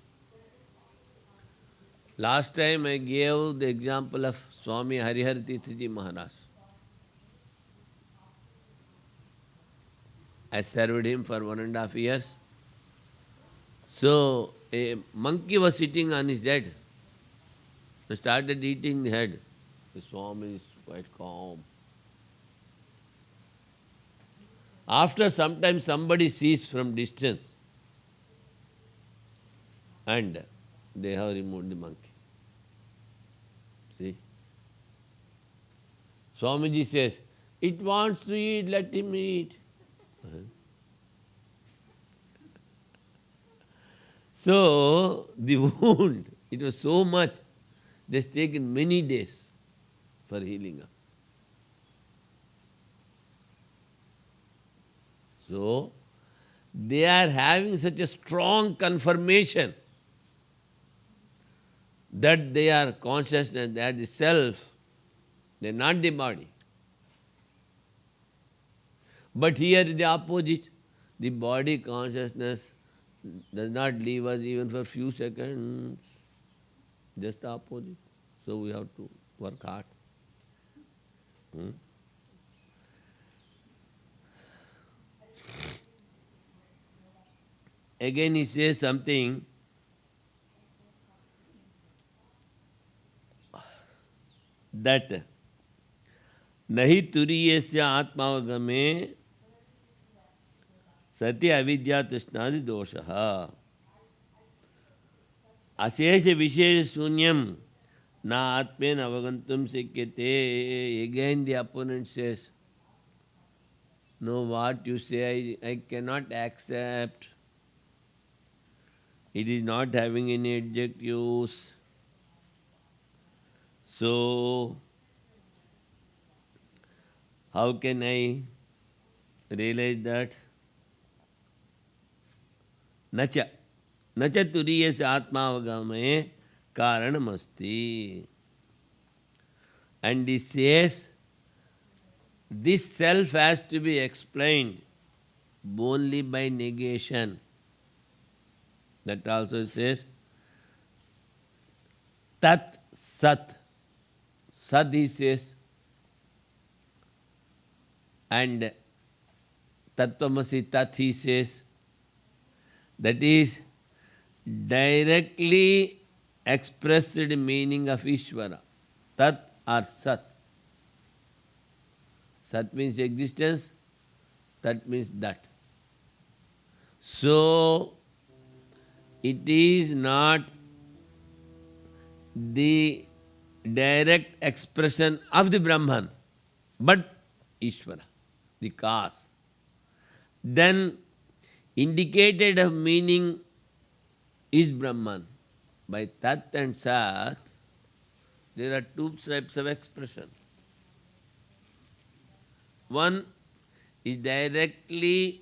S1: Last time I gave the example of Swami Harihar Tirthaji Maharaj. I served him for 1.5 years. So a monkey was sitting on his head. He started eating the head. The Swami is quite calm. After some time somebody sees from distance and they have removed the monkey. See? Swamiji says, it wants to eat, let him eat. So, the wound, it was so much, it has taken many days for healing up. So, they are having such a strong confirmation that they are consciousness, they are the self, they are not the body. But here the opposite, the body consciousness does not leave us even for a few seconds, just the opposite. So we have to work hard. Again he says something that nahi turiyasya atmavagame sati avidya tishnadi doshaha ashesha vishesha sunyam na atmen avagantum sikyate. Again the opponent says, no, what you say I cannot accept. It is not having any adjectives. So, how can I realize that? Nacha. Nacha turiyasya atmavagame karanamasti. And he says, this self has to be explained only by negation. That also says, tat sat. Sat he says, and tattvamasi tat he says. That is directly expressed meaning of Ishvara. Tat or sat. Sat means existence, tat means that. So, it is not the direct expression of the Brahman, but Ishvara, the cause. Then indicated of meaning is Brahman. By Tat and Sat, there are two types of expression. One is directly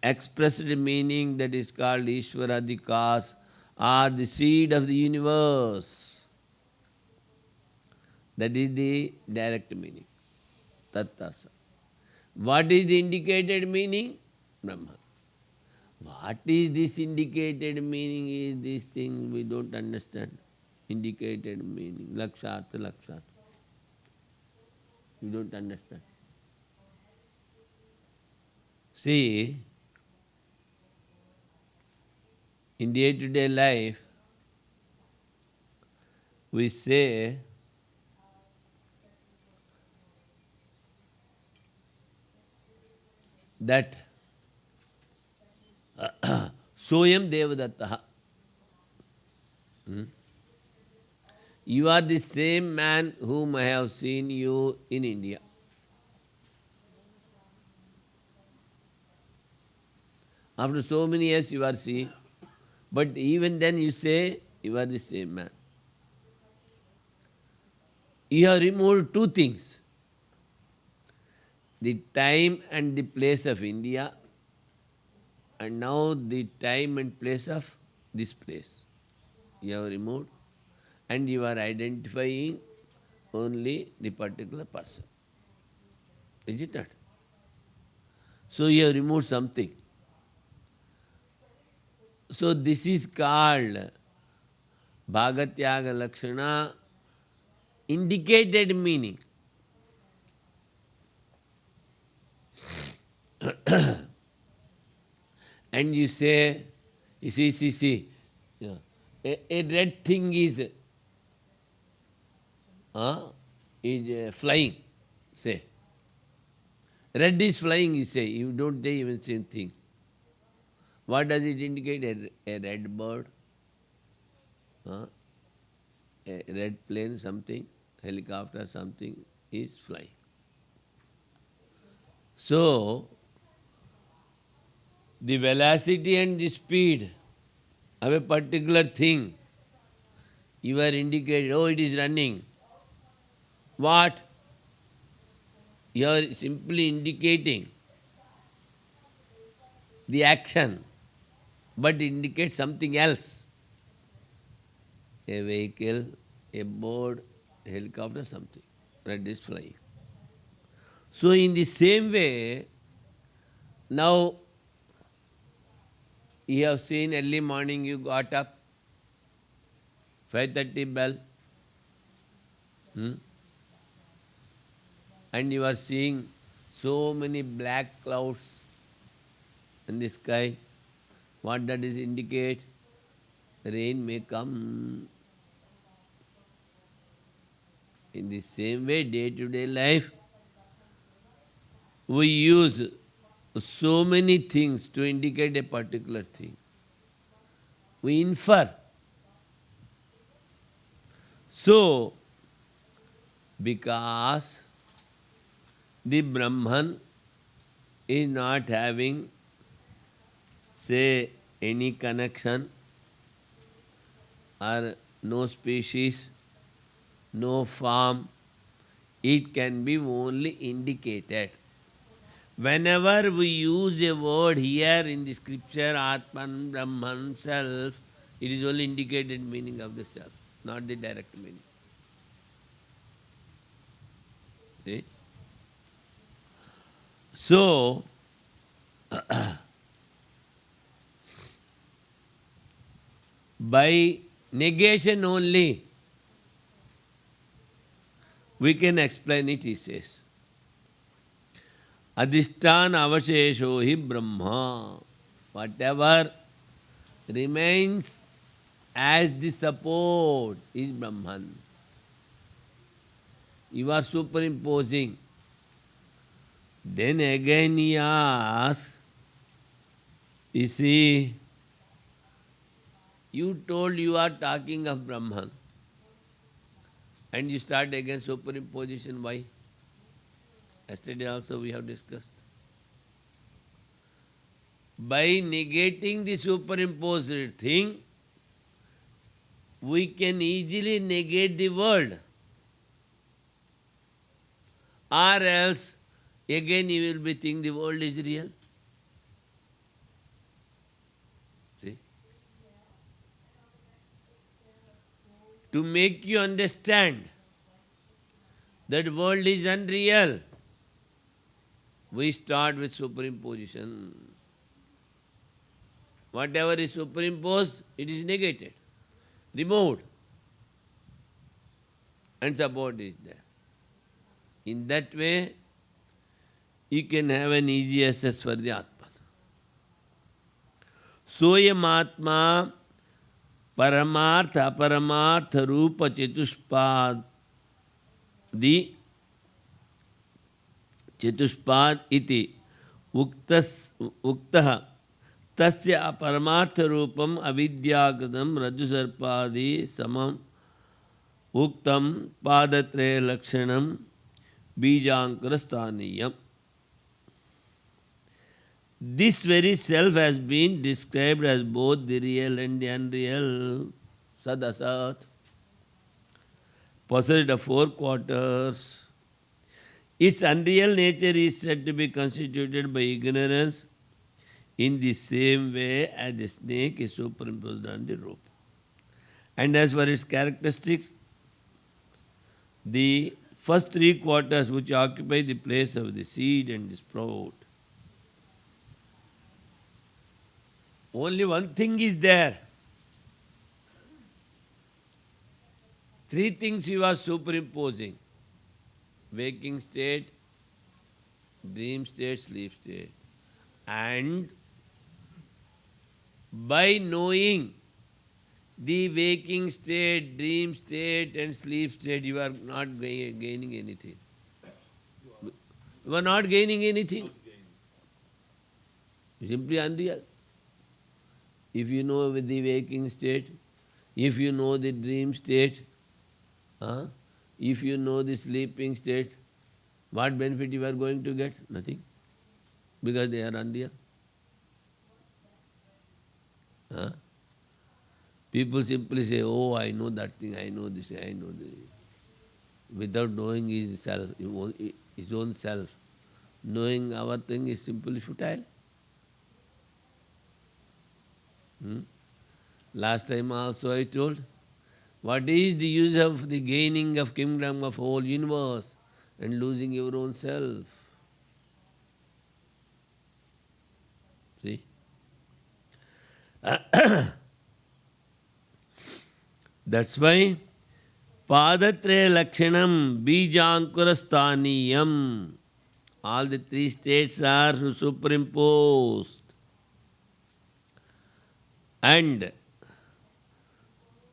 S1: expressed meaning, that is called Ishvara, the cause, or the seed of the universe. That is the direct meaning. Tattasa. What is the indicated meaning? Brahman. What is this indicated meaning is this thing we don't understand. indicated meaning. Lakshat, lakshat. You don't understand. See, in day-to-day life, we say that Soyam Devadattaha. You are the same man whom I have seen you in India. After so many years you are seeing, but even then you say you are the same man. You have removed two things. The time and the place of India, and now the time and place of this place. You have removed, and you are identifying only the particular person. Is it not? So you have removed something. So this is called Bhagatyaga Lakshana, indicated meaning. And you say, you see, yeah, a red thing is flying, say. Red is flying, you say. You don't say even same thing. What does it indicate? A red bird? A red plane, something, helicopter, something is flying. So, the velocity and the speed of a particular thing, you are indicating, oh, it is running. What? You are simply indicating the action, but it indicates something else. A vehicle, a boat, a helicopter, something. Red is flying. So in the same way, now you have seen early morning you got up, 5:30 bell, and you are seeing so many black clouds in the sky. What that is indicate? Rain may come. In the same way, day-to-day life, we use so many things to indicate a particular thing. We infer. So, because the Brahman is not having, say, any connection or no species, no form, it can be only indicated. Whenever we use a word here in the scripture, Atman, Brahman, self, it is only indicated meaning of the self, not the direct meaning. See? So, by negation only, we can explain it, he says. Adhisthana avashesho hi Brahma. Whatever remains as the support is Brahman. You are superimposing. Then again he asks, you see, you told you are talking of Brahman. And you start again superimposition. Why? Yesterday also we have discussed. By negating the superimposed thing, we can easily negate the world. Or else, again you will be thinking the world is real. See? To make you understand that world is unreal, we start with superimposition. Whatever is superimposed, it is negated, removed. and support is there. In that way, you can have an easy access for the Atman. Soyam Atma Paramartha Aparamartha Rupa Chatushpad the Chatushpad iti Uktah Tasya Paramartha Rupam Avidyakadam Rajusarpadi Samam Uktam Padatre Lakshanam Bijankarasthaniyam. This very self has been described as both the real and the unreal, Sad Asat, possessed of four quarters. Its unreal nature is said to be constituted by ignorance in the same way as the snake is superimposed on the rope. And as for its characteristics, the first three quarters which occupy the place of the seed and the sprout, only one thing is there. Three things you are superimposing: waking state, dream state, sleep state. And by knowing the waking state, dream state and sleep state, you are not gaining anything. You are not gaining anything. Simply unreal. If you know the waking state, if you know the dream state, if you know the sleeping state, what benefit you are going to get? Nothing. Because they are unreal. People simply say, oh, I know that thing, I know this, I know this. Without knowing his self, his own self. Knowing our thing is simply futile. Last time also I told, what is the use of the gaining of kingdom of whole universe and losing your own self? See? That's why Padatre Lakshanam Bijankurasthaniyam. All the three states are superimposed. And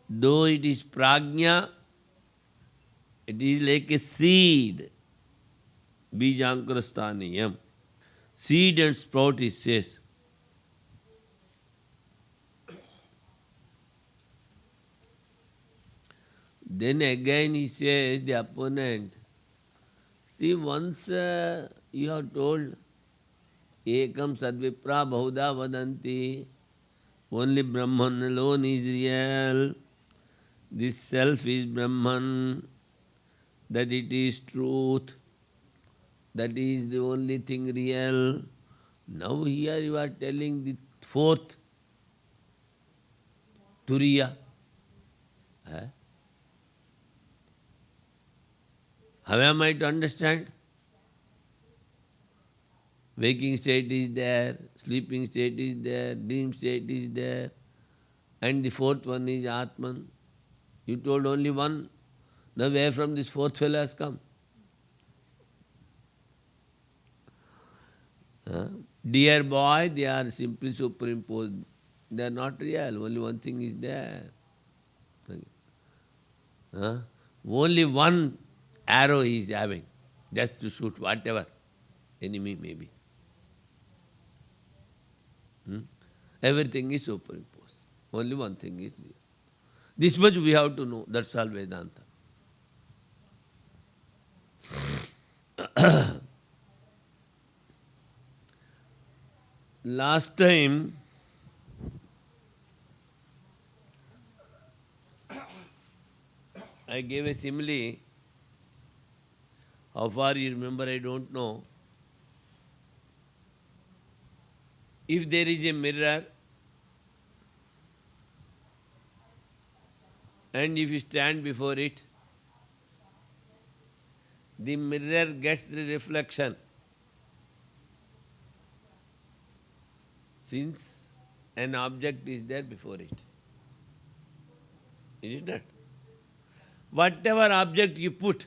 S1: though it is prajna, it is like a seed. Bijankurasthaniyam. Seed and sprout, it says. Then again he says, the opponent, see, once you have told, Ekam Sadvipra Bahuda Vadanti, only Brahman alone is real, this self is Brahman, that it is truth, that is the only thing real. Now here you are telling the fourth, Turiya. How am I to understand? Waking state is there, sleeping state is there, dream state is there, and the fourth one is Atman. You told only one. Now where from this fourth fellow has come? Dear boy, they are simply superimposed. They are not real. Only one thing is there. Only one arrow he is having, just to shoot whatever enemy may be. Everything is superimposed. Only one thing is real. This much we have to know. That's all Vedanta. Last time, I gave a simile. How far you remember, I don't know. If there is a mirror, and if you stand before it, the mirror gets the reflection. Since an object is there before it. Is it not? whatever object you put,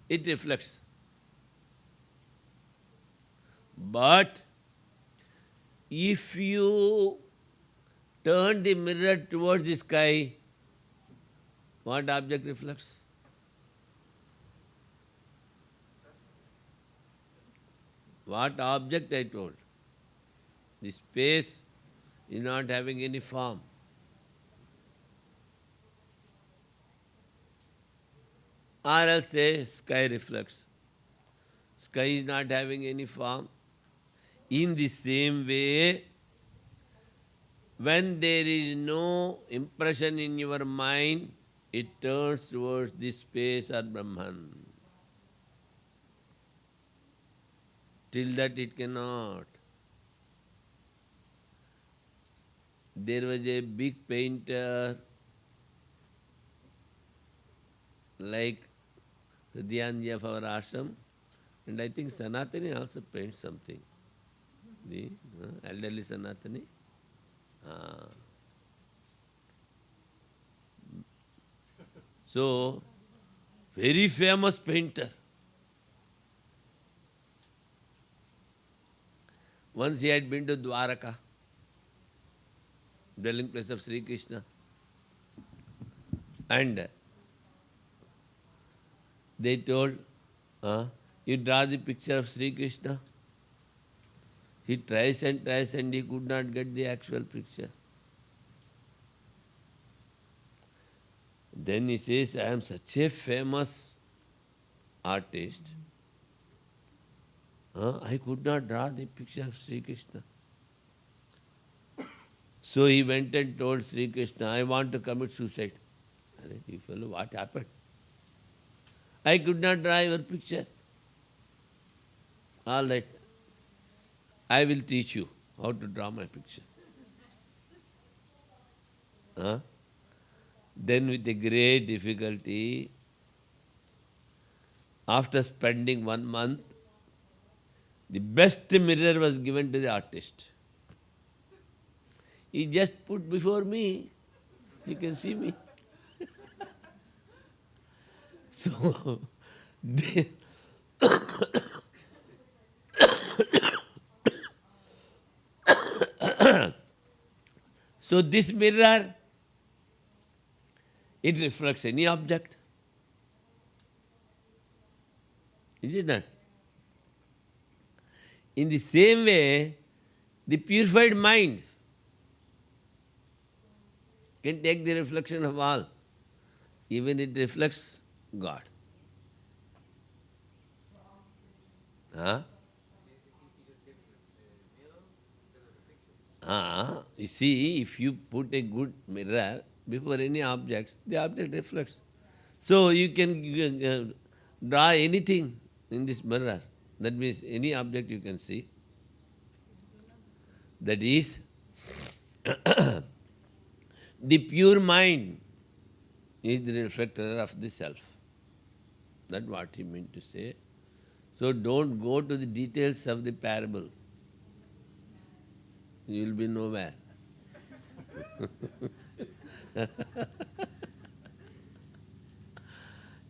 S1: it reflects. But if you turn the mirror towards the sky, what object reflects? What object I told? The space is not having any form. Or else say sky reflects. Sky is not having any form. In the same way, when there is no impression in your mind, it turns towards the space or Brahman. Till that it cannot. There was a big painter like Hridyanji of our ashram, and I think Sanatani also paints something. The elderly Sanatani. So, very famous painter. Once he had been to Dwaraka, dwelling place of Sri Krishna, and they told, you draw the picture of Sri Krishna. He tries and he could not get the actual picture. Then he says, I am such a famous artist. I could not draw the picture of Sri Krishna. So he went and told Sri Krishna, I want to commit suicide. You fellow, what happened? I could not draw your picture. All right. I will teach you how to draw my picture. Then with a great difficulty, after spending 1 month, the best mirror was given to the artist. He just put before me, you can see me. So, so this mirror, it reflects any object. Is it not? In the same way, the purified mind can take the reflection of all. Even it reflects God. You see, if you put a good mirror before any object, the object reflects. So you can draw anything in this mirror. That means any object you can see. That is, the pure mind is the reflector of the self. That's what he meant to say. So don't go to the details of the parable. You will be nowhere.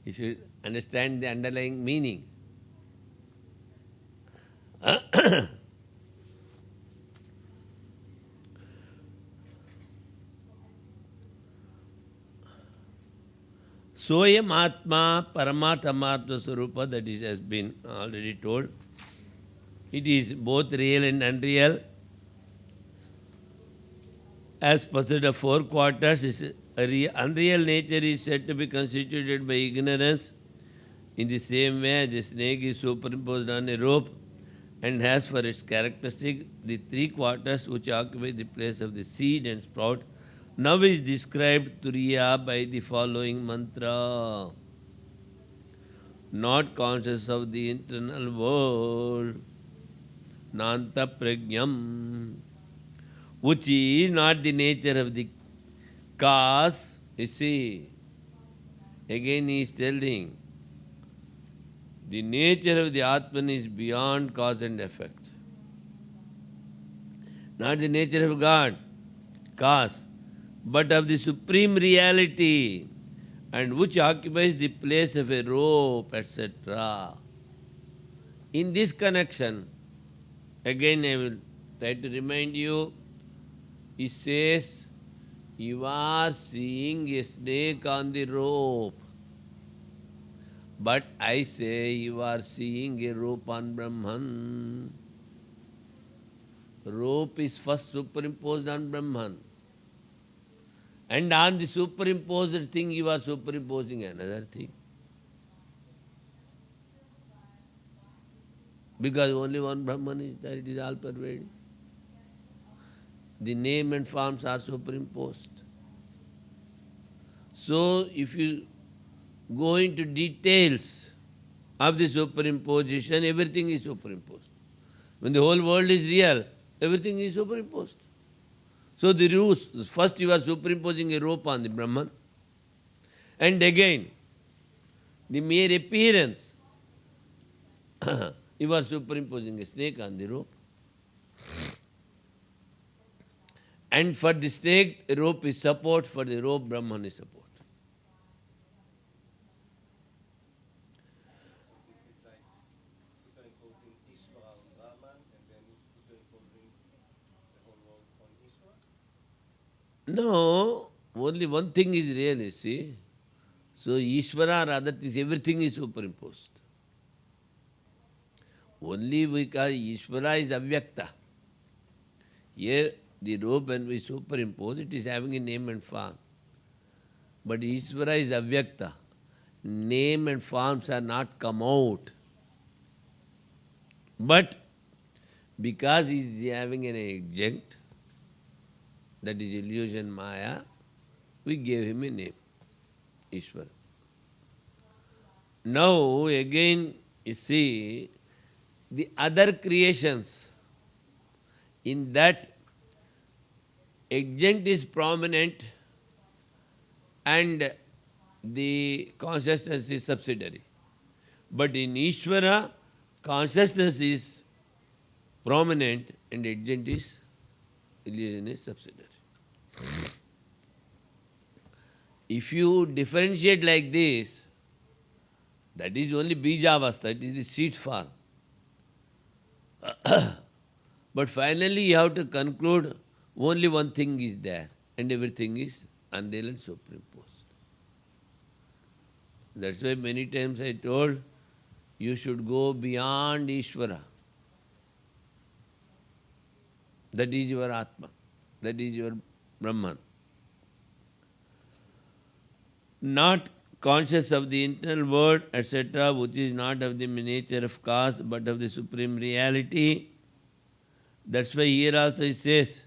S1: You should understand the underlying meaning. Soyam Atma Paramatma Swarupa, that is, has been already told. It is both real and unreal. As possessed of 4 quarters, unreal nature is said to be constituted by ignorance. In the same way, the snake is superimposed on a rope and has for its characteristic the 3 quarters which occupy the place of the seed and sprout. Now is described Turiya by the following mantra. Not conscious of the internal world, Nanta Pragyam, which is not the nature of the cause. You see, again he is telling, the nature of the Atman is beyond cause and effect. Not the nature of God, cause, but of the supreme reality, and which occupies the place of a rope, etc. In this connection, again I will try to remind you, it says, you are seeing a snake on the rope, but I say you are seeing a rope on Brahman. Rope is first superimposed on Brahman. And on the superimposed thing, you are superimposing another thing. Because only one Brahman is there, it is all pervading. The name and forms are superimposed. So, if you go into details of the superimposition, everything is superimposed. When the whole world is real, everything is superimposed. So the rules, first you are superimposing a rope on the Brahman, and again, the mere appearance, you are superimposing a snake on the rope. And for the snake, the rope is support, for the rope, Brahman is support.
S2: Superimposing Ishvara on Brahman and then superimposing the whole world on Ishvara?
S1: No, only one thing is real, you see. So Ishvara or other things, everything is superimposed. Only because Ishvara is avyakta. Here, the rope when we superimpose, it is having a name and form. But Ishvara is avyakta. Name and forms are not come out. But because he is having an adjunct, that is illusion Maya, we gave him a name, Ishvara. Now again, you see, the other creations, in that adjunct is prominent and the consciousness is subsidiary. But in Ishvara, consciousness is prominent and adjunct is illusion is subsidiary. If you differentiate like this, that is only Bijavastha, it is the seed form. But finally you have to conclude only one thing is there and everything is unreal and superimposed. That's why many times I told you should go beyond Ishvara. That is your Atma. That is your Brahman. Not conscious of the internal world, etc., which is not of the nature of cause, but of the supreme reality. That's why here also it says,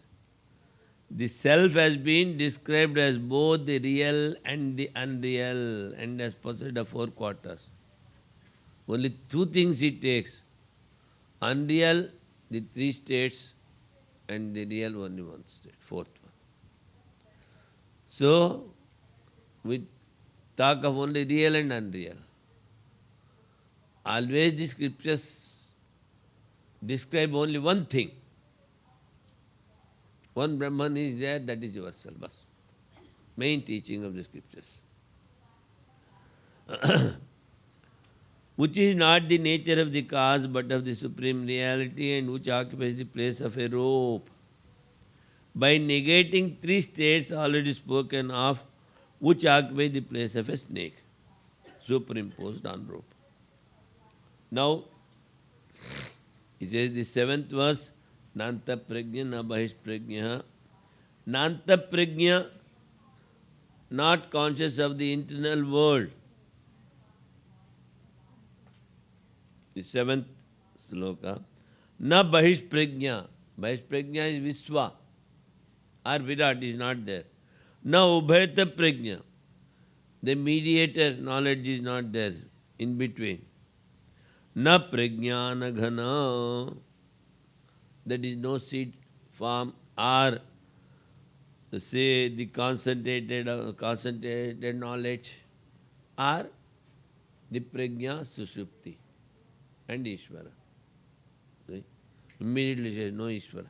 S1: the self has been described as both the real and the unreal, and as possessed of four quarters. Only two things it takes. Unreal, the three states, and the real only one state, fourth one. So, we talk of only real and unreal. Always the scriptures describe only one thing. One Brahman is there, that is yourself. Bas. Main teaching of the scriptures. Which is not the nature of the cause, but of the supreme reality, and which occupies the place of a rope. By negating three states already spoken of, which occupy the place of a snake, superimposed on rope. Now, he says the seventh verse, Nanta prajna na bahish prajna. Nanta prajna, not conscious of the internal world. The seventh sloka. Na bahish prajna. Bahish prajna is Visva. Or Virat is not there. Na ubhayata prajna. The mediator knowledge is not there in between. Na prajnana ghana. That is no seed form, or say the concentrated knowledge, or the prajna sushupti and Ishvara. See? Immediately says no Ishvara.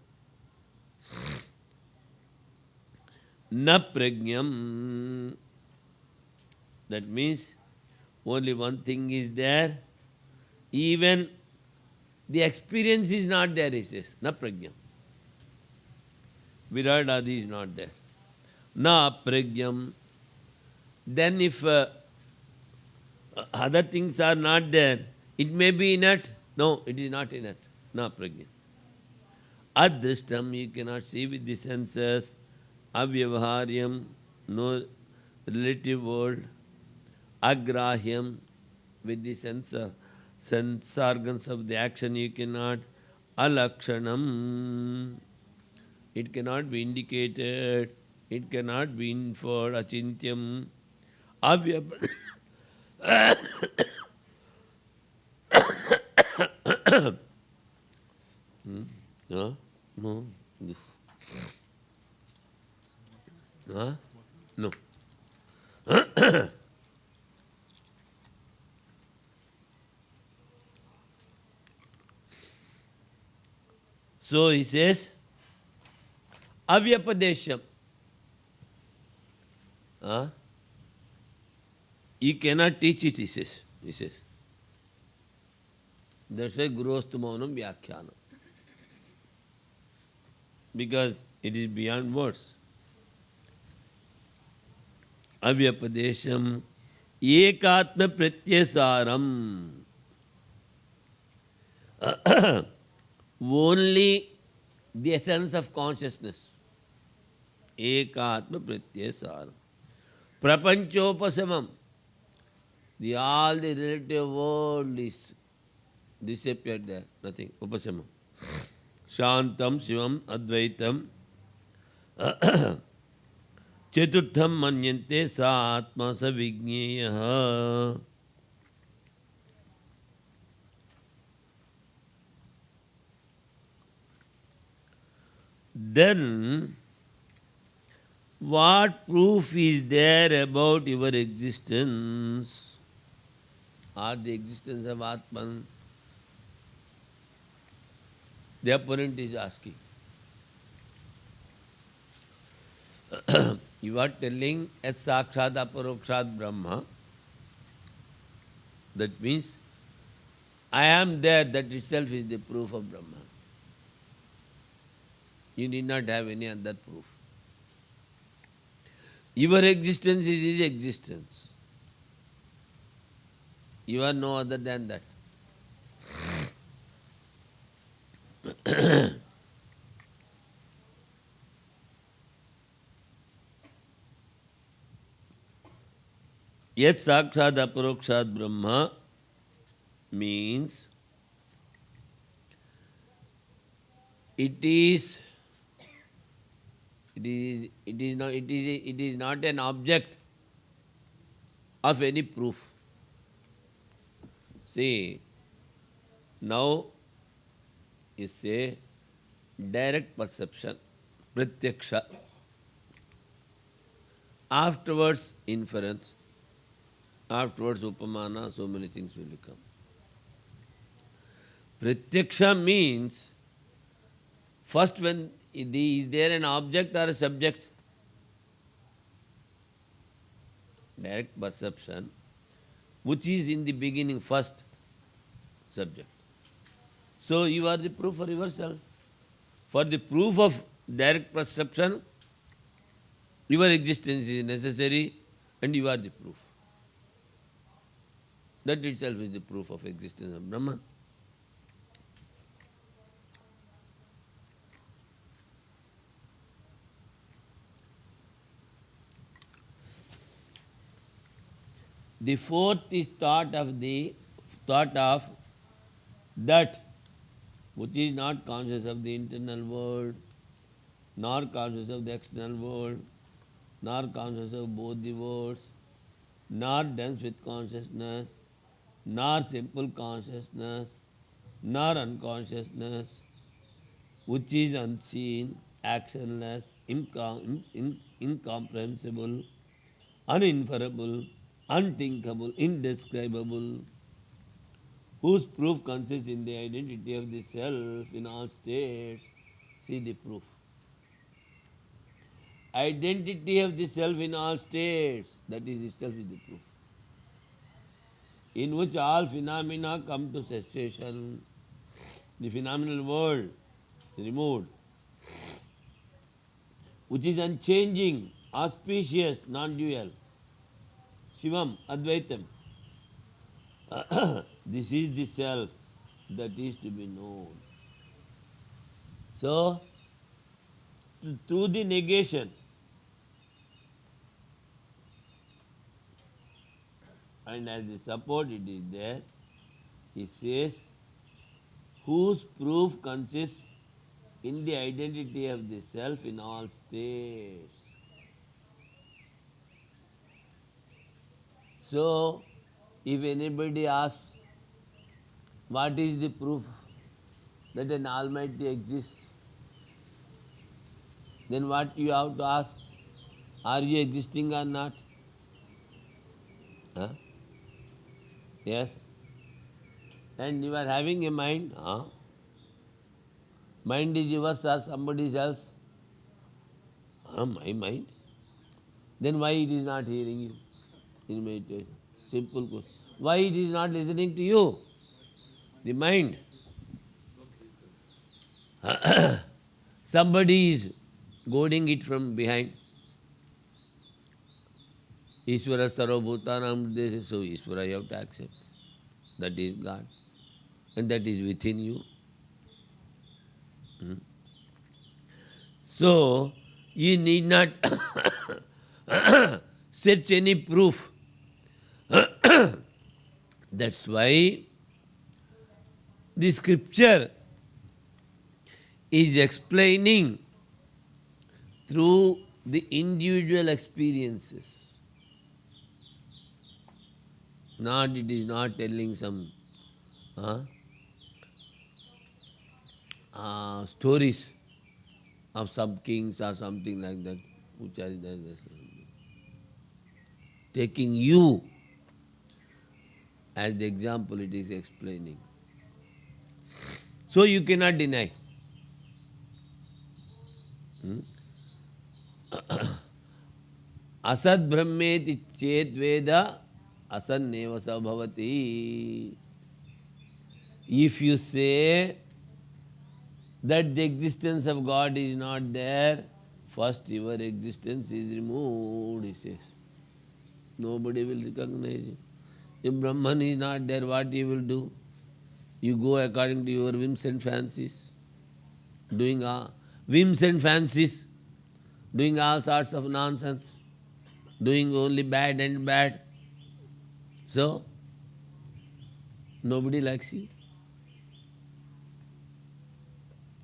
S1: na pragyam. That means only one thing is there. Even the experience is not there, he says. Na pragyam. Virat Adi is not there. Na pragyam. Then if other things are not there, it may be inert. No, it is not inert. Na pragyam. Adrishtam, you cannot see with the senses. Avyavaharyam, no relative world. Agrahyam, with the sense organs of the action you cannot. Alakshanam, it cannot be indicated. It cannot be inferred. Achintyam. Avyap. No? No? This. Huh? No. So he says, Avyapadesham. You cannot teach it, he says. That's why Gurostu Maunam Vyakhyanam. Because it is beyond words. Avyapadesham ekatma pratyasaram. Only the essence of consciousness. Ekatma pratyasaram. Prapanchopasamam. All the relative world is disappeared there. Nothing. Upasamam. Shantam, Shivam, Advaitam. Cheturtham manyante sa atma sa vigneyaha. Then, what proof is there about your existence? Or the existence of Atman? The opponent is asking. You are telling as Sakshat Aparokshat Brahma. That means, I am there, that itself is the proof of Brahma. You need not have any other proof. Your existence is his existence. You are no other than that. Yet Sakshat Aparokshat Brahma means it is not an object of any proof. See, now you say direct perception, pratyaksha. Afterwards, inference. Afterwards, upamana, so many things will come. Pratyaksha means, first when is there an object or a subject? Direct perception, which is in the beginning first subject. So you are the proof for yourself. For the proof of direct perception, your existence is necessary and you are the proof. That itself is the proof of existence of Brahman. The fourth is thought of that which is not conscious of the internal world, nor conscious of the external world, nor conscious of both the worlds, nor dense with consciousness, nor simple consciousness, nor unconsciousness, which is unseen, actionless, incomprehensible, uninferable, unthinkable, indescribable, whose proof consists in the identity of the self in all states. See the proof. identity of the self in all states. That is itself is the proof. In which all phenomena come to cessation. The phenomenal world is removed, which is unchanging, auspicious, non-dual. Shivam, Advaitam. This is the self that is to be known. So, through the negation, and as the support it is there, he says, whose proof consists in the identity of the self in all states. So, if anybody asks, what is the proof that an Almighty exists? Then what you have to ask? Are you existing or not? Huh? Yes. And you are having a mind. Huh? Mind is yours or somebody else? My mind. Then why it is not hearing you in meditation? Simple question. Why it is not listening to you? The mind. Somebody is goading it from behind. Ishvara sarvabhutanam hridaya, so Ishvara you have to accept. That is God. And that is within you. So, you need not search any proof. That's why the scripture is explaining through the individual experiences. It is not telling some stories of some kings or something like that, which are there. Taking you as the example, it is explaining. So you cannot deny. Asad brahmeti chet veda asanneva sabhavati. If you say that the existence of God is not there, first your existence is removed, he says. Nobody will recognize you. If Brahman is not there, what you will do? You go according to your whims and fancies, doing whims and fancies, doing all sorts of nonsense, doing only bad and bad. So, nobody likes you.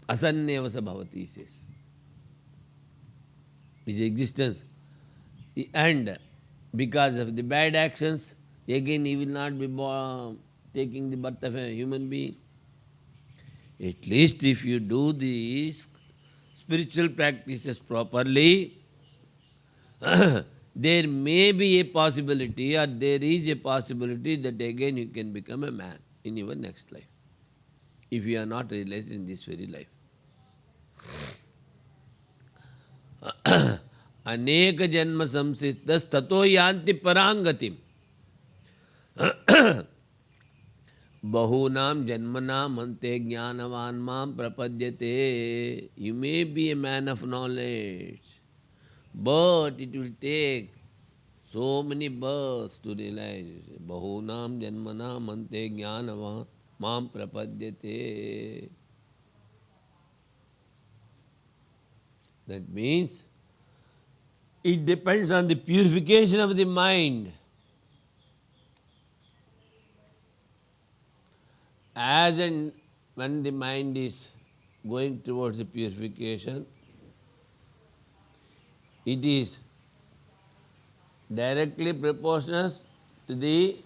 S1: Asanneva sabhavati, he says. His existence. And because of the bad actions, again he will not be taking the birth of a human being. At least if you do these spiritual practices properly, there may be a possibility, or there is a possibility that again you can become a man in your next life, if you are not realized in this very life. Aneka janma samsitas tato yanti parangatim. Bahunam janmanam ante jnanavan mam prapadyate. You may be a man of knowledge, but it will take so many births to realize. Bahunam janmanam ante jnanavan mam prapadyate. That means it depends on the purification of the mind. As and when the mind is going towards the purification, it is directly proportional to the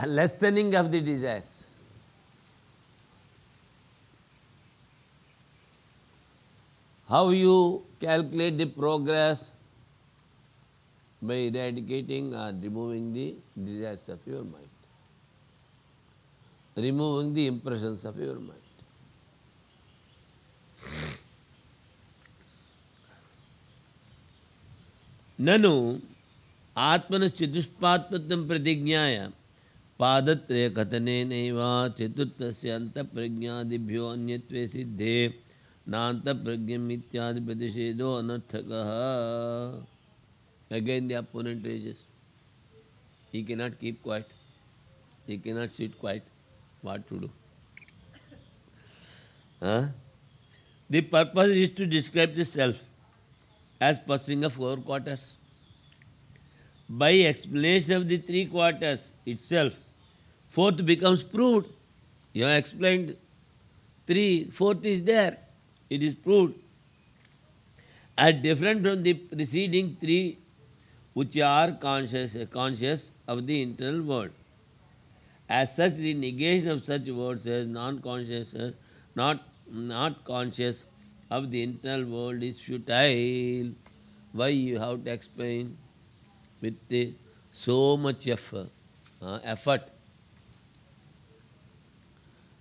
S1: lessening of the desires. How you calculate the progress? By eradicating or removing the desires of your mind, removing the impressions of your mind. ननु आत्मनश्चतुष्पात्मत्वं प्रतिज्ञाय पादत्रय कथनेनैव चतुर्थस्य अंतःप्रज्ञादिभ्यो अन्यत्वे सिद्धे नान्तःप्रज्ञम् इत्यादि प्रतिषेधो अनर्थकः. Again the opponent rages. He cannot keep quiet. He cannot sit quiet. What to do? Huh? The purpose is to describe the self as possessing of 4 quarters. By explanation of the 3 quarters itself, 4th becomes proved. You have explained 3, 4th is there. It is proved. As different from the preceding 3, which are conscious of the internal world. As such, the negation of such words as non-conscious, not conscious of the internal world is futile. Why you have to explain with so much effort?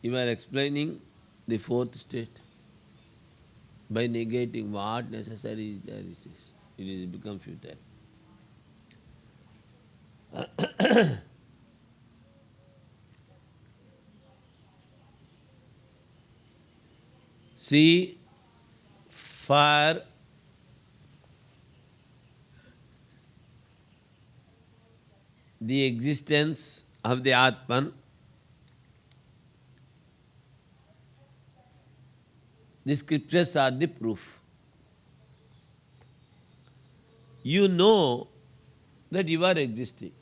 S1: You are explaining the 4th state by negating what necessary is there. It is become futile. See, for the existence of the Atman, the scriptures are the proof. You know that you are existing.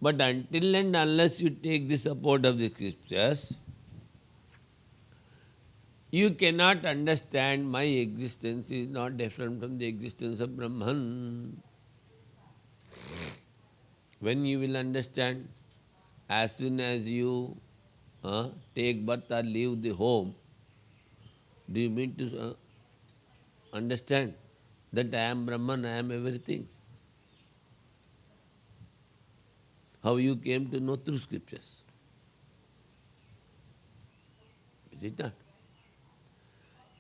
S1: But until and unless you take the support of the scriptures, you cannot understand my existence is not different from the existence of Brahman. When you will understand, as soon as you take birth or leave the home, do you mean to understand that I am Brahman, I am everything? How you came to know through scriptures? Is it not?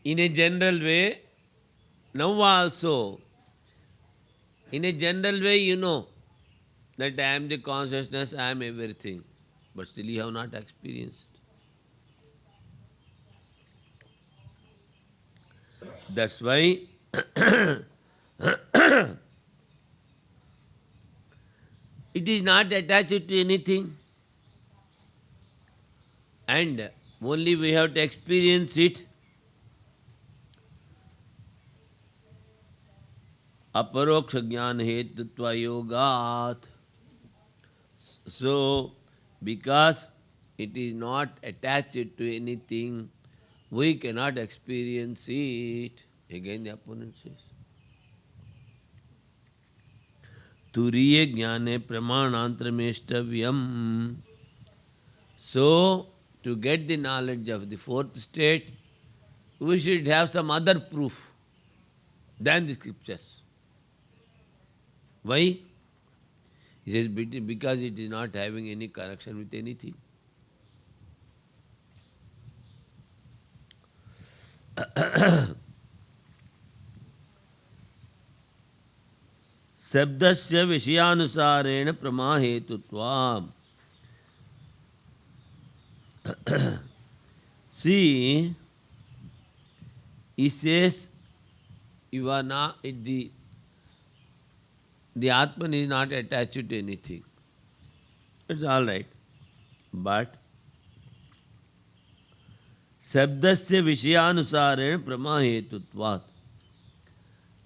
S1: In a general way, now also, in a general way you know that I am the consciousness, I am everything, but still you have not experienced. That's why it is not attached to anything, and only we have to experience it. Aparoksha jnana hetutva yogat. So, because it is not attached to anything, we cannot experience it. Again the opponent says. Turiye jnane pramanantrameshtavyam. So, to get the knowledge of the 4th state, we should have some other proof than the scriptures. Why? He says, because it is not having any connection with anything. Sabdasya vishayanusarena pramahetutvam. See, he says, you are not, the Atman is not attached to anything. It's all right. But Sabdasya vishayanusarena pramahetutvat.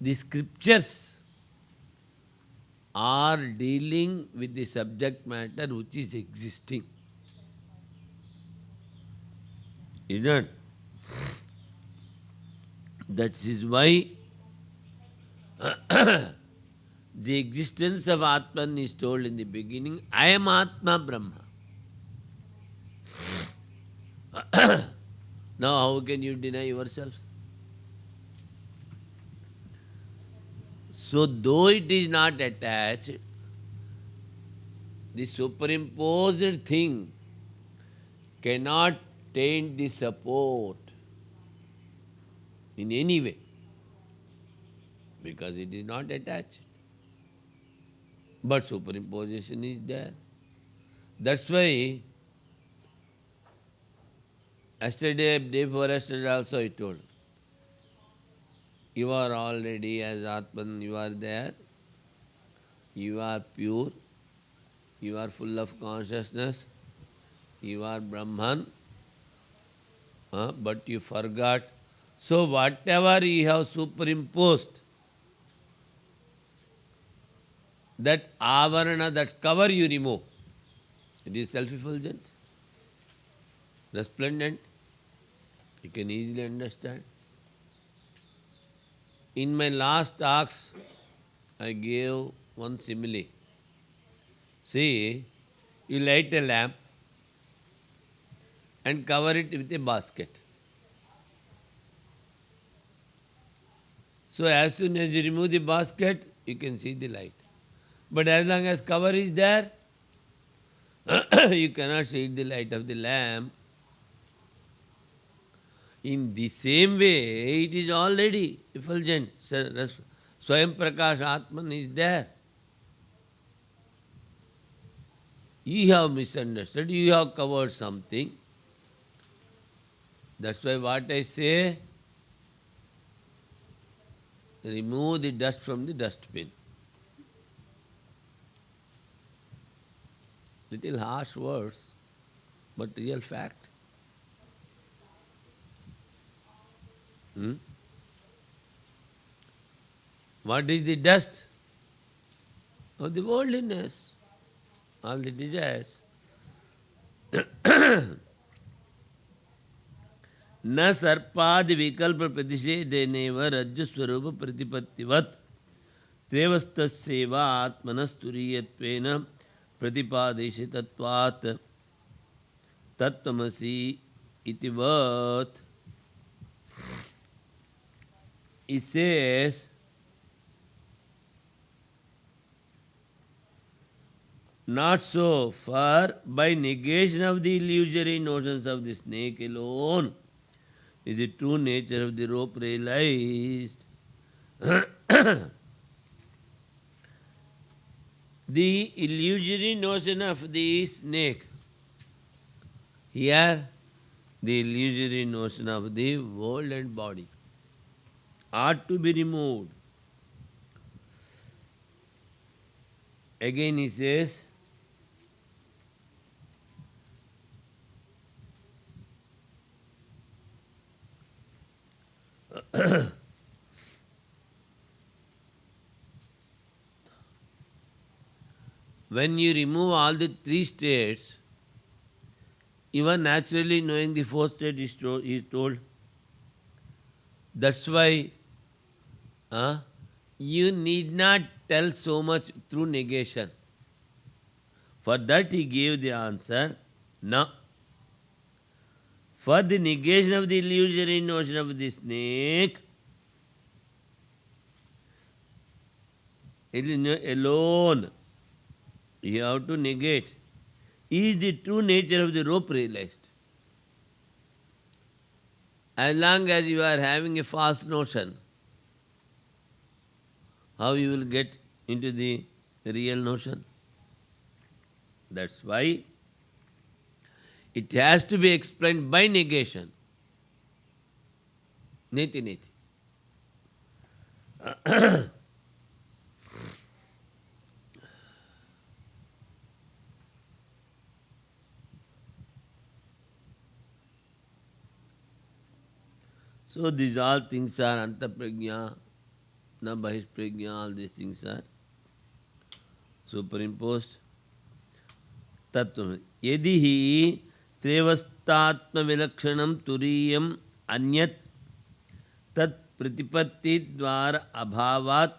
S1: The scriptures are dealing with the subject matter which is existing. Isn't it? That is why the existence of Atman is told in the beginning, I am Atma Brahma. Now how can you deny yourself? So though it is not attached, the superimposed thing cannot taint the support in any way. because it is not attached. But superimposition is there. That's why yesterday, day before yesterday also I told, you are already as Atman, you are there, you are pure, you are full of consciousness, you are Brahman, but you forgot. So whatever you have superimposed, that avarana, that cover you remove. It is self-effulgent, resplendent. You can easily understand. In my last talks, I gave one simile. See, you light a lamp and cover it with a basket. So as soon as you remove the basket, you can see the light. But as long as cover is there, you cannot see the light of the lamp. In the same way, it is already effulgent. Swayam Prakash Atman is there. You have misunderstood, you have covered something. That's why what I say, remove the dust from the dustbin. Little harsh words, but real fact. What is the dust? Of the worldliness, all the desires. न सर्पादि विकल्प प्रतिषेधेनेव रज्जु स्वरूप प्रतिपत्तिवत् त्रेवस्तस्यैव आत्मनस्तुरीयत्वेन प्रतिपादितत्वात् तत्त्वमसि इतिवत्. It says, not so, for by negation of the illusory notions of the snake alone is the true nature of the rope realized. The illusory notion of the snake, here the illusory notion of the world and body ought to be removed. Again he says, when you remove all the three states, even naturally knowing the fourth state is told. That's why you need not tell so much through negation. For that he gave the answer, no. For the negation of the illusory notion of the snake, alone you have to negate, is the true nature of the rope realized. As long as you are having a false notion, how you will get into the real notion? That's why it has to be explained by negation. Neti neti. So these all things are antaprajna, na bahisprajna, all these things are superimposed. Tattva. Yadi hi trevastatma vilakshanam turiyam anyat tat pratipatti dvara abhavat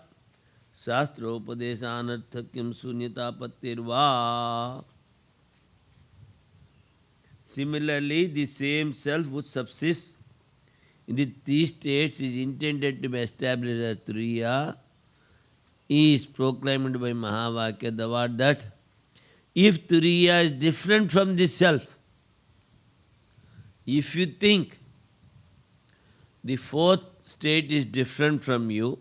S1: शास्त्रोपदेशानर्थक्यम शून्यतापत्तिर्वा. Similarly, the same self which subsists in the three states is intended to be established as Turiya, is proclaimed by Mahavakya, the word that if Turiya is different from the self, if you think the fourth state is different from you,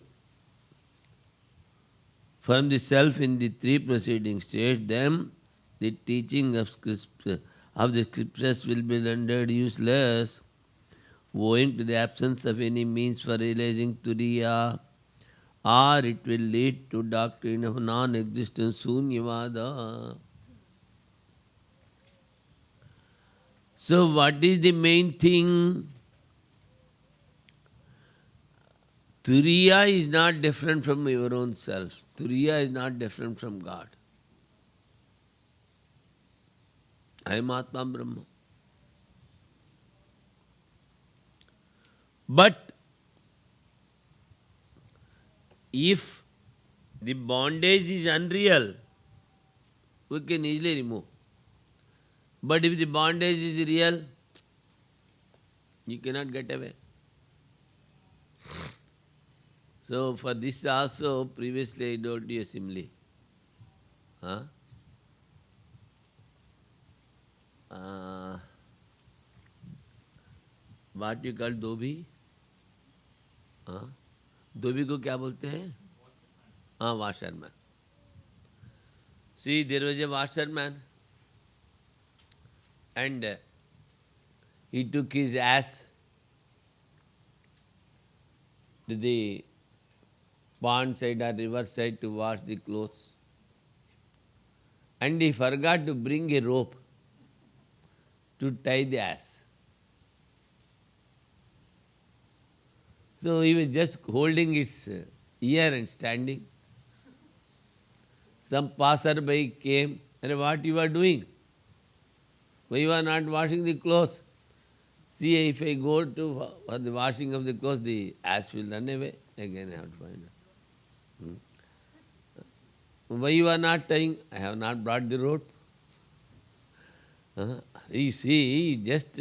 S1: from the self in the three preceding states, then the teaching of the scriptures will be rendered useless, owing to the absence of any means for realizing Turiya, or it will lead to doctrine of non-existence, Sunyavada. So what is the main thing? Turiya is not different from your own self. Turiya is not different from God. I am Atma Brahma. But if the bondage is unreal, we can easily remove. But if the bondage is real, you cannot get away. So for this also, previously I told you a simile. What you call धोबी? धोबी को क्या बोलते हैं? Washerman. See, there was a washerman and he took his ass to the pond side or river side to wash the clothes. And he forgot to bring a rope to tie the ass. So he was just holding its ear and standing. Some passerby came, and what you are doing? Why you are not washing the clothes? See, if I go to for the washing of the clothes, the ass will run away. Again I have to find it. Why you are not tying? I have not brought the rope. You see, just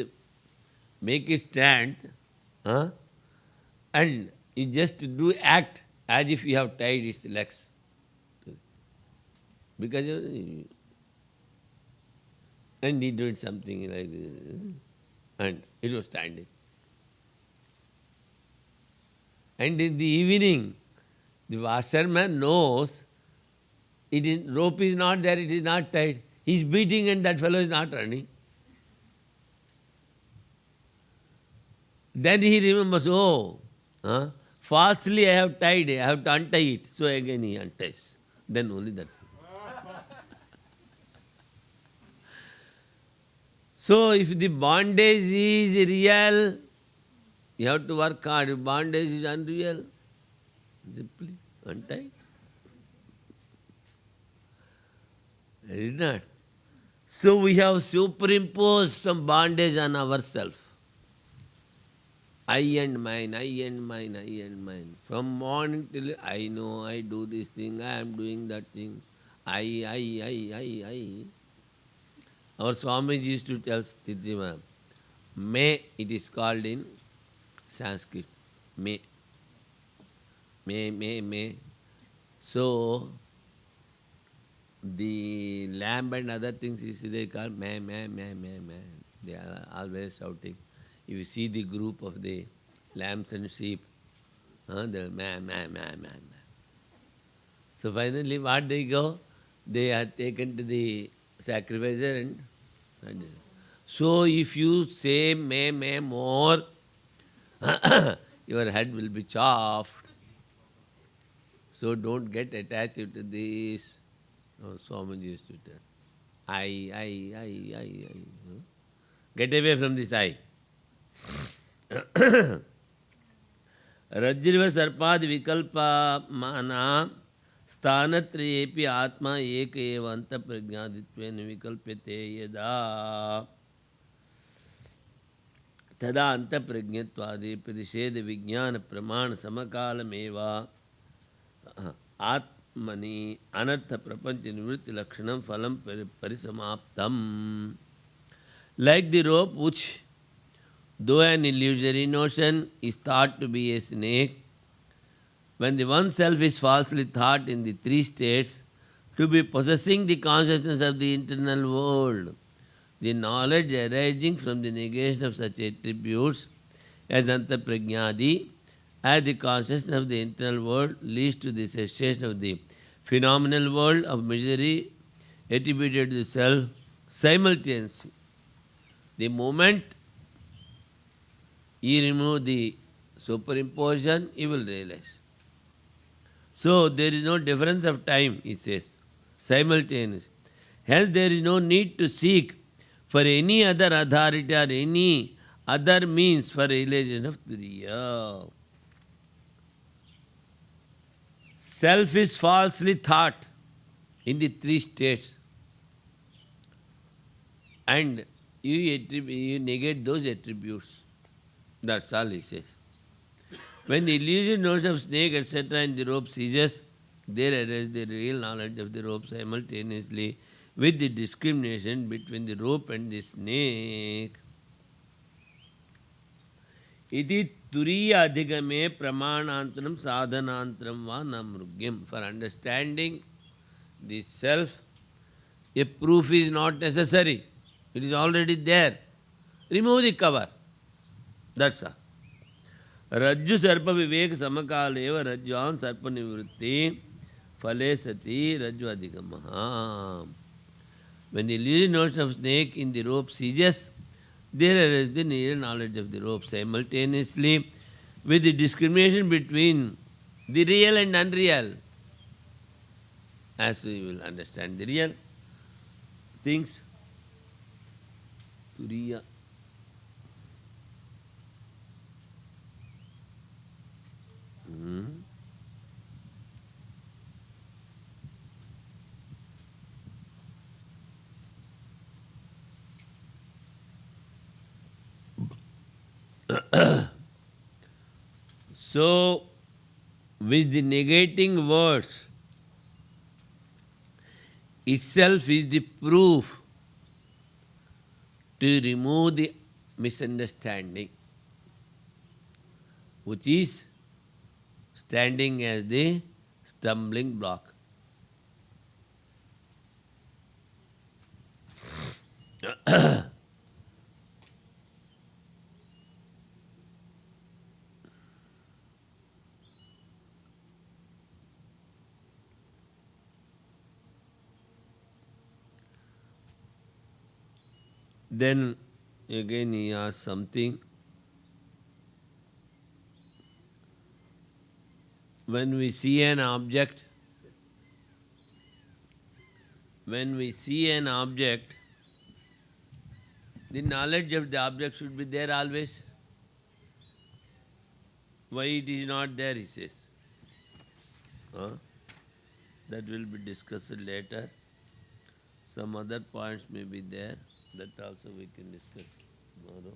S1: make it stand, and you just do act as if you have tied its legs. Because and he did something like this, and it was standing. And in the evening, the washerman knows rope is not there, it is not tied. He is beating and that fellow is not running. Then he remembers, falsely I have tied it, I have to untie it. So again he unties. Then only that. So if the bondage is real, you have to work hard. If bondage is unreal, simply untie. Is not. So we have superimposed some bondage on ourselves. I and mine, I and mine, I and mine. From morning till I know, I do this thing, I am doing that thing. I. Our Swamiji used to tell Sthitjima, May it is called in Sanskrit. May. So, the lamb and other things they call meh. They are always shouting. If you see the group of the lambs and sheep, they're meh. So finally what they go? They are taken to the sacrificer and so if you say meh more, your head will be chopped. So don't get attached to this. Swamiji used to tell. I. Get away from this I. Rajriva sarpad vikalpa mana स्थानत्रयेपि आत्मा एक एव अंतःप्रज्ञादित्वेन विकल्प्यते यदा तदा अंतःप्रज्ञत्वादि प्रतिषेध विज्ञान प्रमाण समकालमेव आत्मनि अनर्थ प्रपंच निवृत्ति लक्षणम फलम परिसमाप्तम. Like the rope which, though an illusory notion, is thought to be a snake, when the oneself is falsely thought in the three states to be possessing the consciousness of the internal world, the knowledge arising from the negation of such attributes as antaprajñādi, as the consciousness of the internal world leads to the cessation of the phenomenal world of misery attributed to the self simultaneously. The moment you remove the superimposition, you will realize. So there is no difference of time, he says, simultaneous. Hence there is no need to seek for any other authority or any other means for realization of Turiya. Self is falsely thought in the three states. And you negate those attributes. That's all he says. When the illusion notion of snake, etc., in the rope ceases, there arises the real knowledge of the rope simultaneously with the discrimination between the rope and the snake. Iti turiya adhigame pramanantaram sadhanantaram va namrugyam. For understanding the self, a proof is not necessary. It is already there. Remove the cover. That's all. Rajju sarpa vivek samakaleva rajyan sarpa nivritti phale sati rajju adhigamaha. When the illusion notion of snake in the rope ceases, there arises the real knowledge of the rope simultaneously with the discrimination between the real and unreal. As we will understand the real things, turiya. So, with the negating words itself is the proof to remove the misunderstanding, which is standing as the stumbling block. Then again he asks something. When we see an object, the knowledge of the object should be there always. Why it is not there, he says. That will be discussed later. Some other points may be there. That also we can discuss tomorrow.